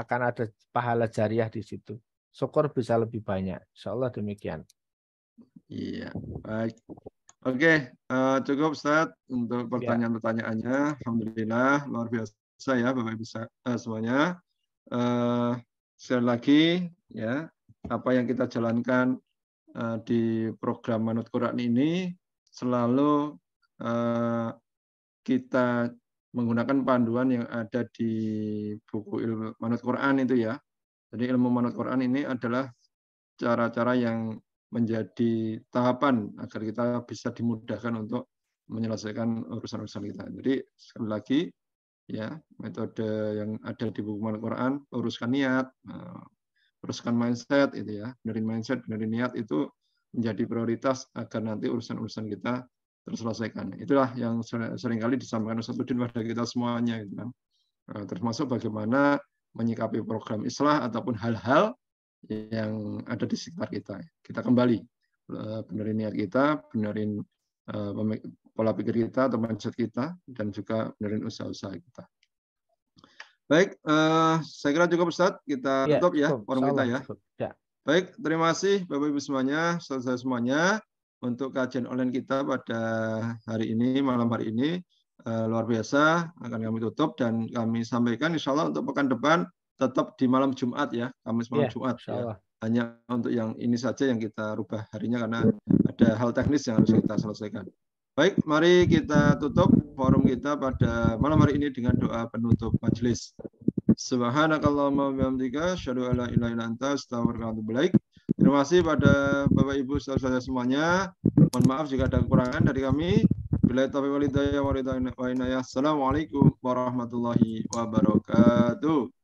akan ada pahala jariah di situ. Syukur bisa lebih banyak. Insya Allah demikian. Iya, baik. Oke, cukup Ustadz untuk pertanyaan-pertanyaannya. Alhamdulillah, luar biasa ya Bapak Ibu semuanya. Sekali lagi, ya, apa yang kita jalankan di program Manut Quran ini selalu kita menggunakan panduan yang ada di buku ilmu Manut Quran itu ya. Jadi ilmu Manut Quran ini adalah cara-cara yang menjadi tahapan agar kita bisa dimudahkan untuk menyelesaikan urusan-urusan kita. Jadi sekali lagi ya, metode yang ada di buku Manut Quran, uruskan niat, uruskan mindset itu ya, benerin mindset, benerin niat itu menjadi prioritas agar nanti urusan-urusan kita terselesaikan. Itulah yang seringkali disampaikan Ustadzuddin pada kita semuanya gitu kan. Termasuk bagaimana menyikapi program islah ataupun hal-hal yang ada di sekitar kita. Kita kembali benerin niat kita, benerin pola pikir kita atau mindset kita, dan juga benerin usaha-usaha kita. Baik, saya kira cukup Ustadz. Kita tutup ya forum kita ya. Baik, terima kasih Bapak Ibu semuanya, saudara semuanya untuk kajian online kita pada hari ini, malam hari ini. luar biasa akan kami tutup dan kami sampaikan insya Allah untuk pekan depan tetap di malam Jumat ya, Kamis malam Jumat ya. Hanya untuk yang ini saja yang kita rubah harinya karena ada hal teknis yang harus kita selesaikan. Baik, mari kita tutup forum kita pada malam hari ini dengan doa penutup majelis. Subhanakallahumma wa bihamdika asyhadu an la ilaha illa anta astaghfiruka wa atubu ilaik. Terima kasih pada Bapak Ibu saudara semuanya. Mohon maaf jika ada kekurangan dari kami. Billahi taufiq wal hidayah wa ridha wa inayah. Assalamualaikum warahmatullahi wabarakatuh.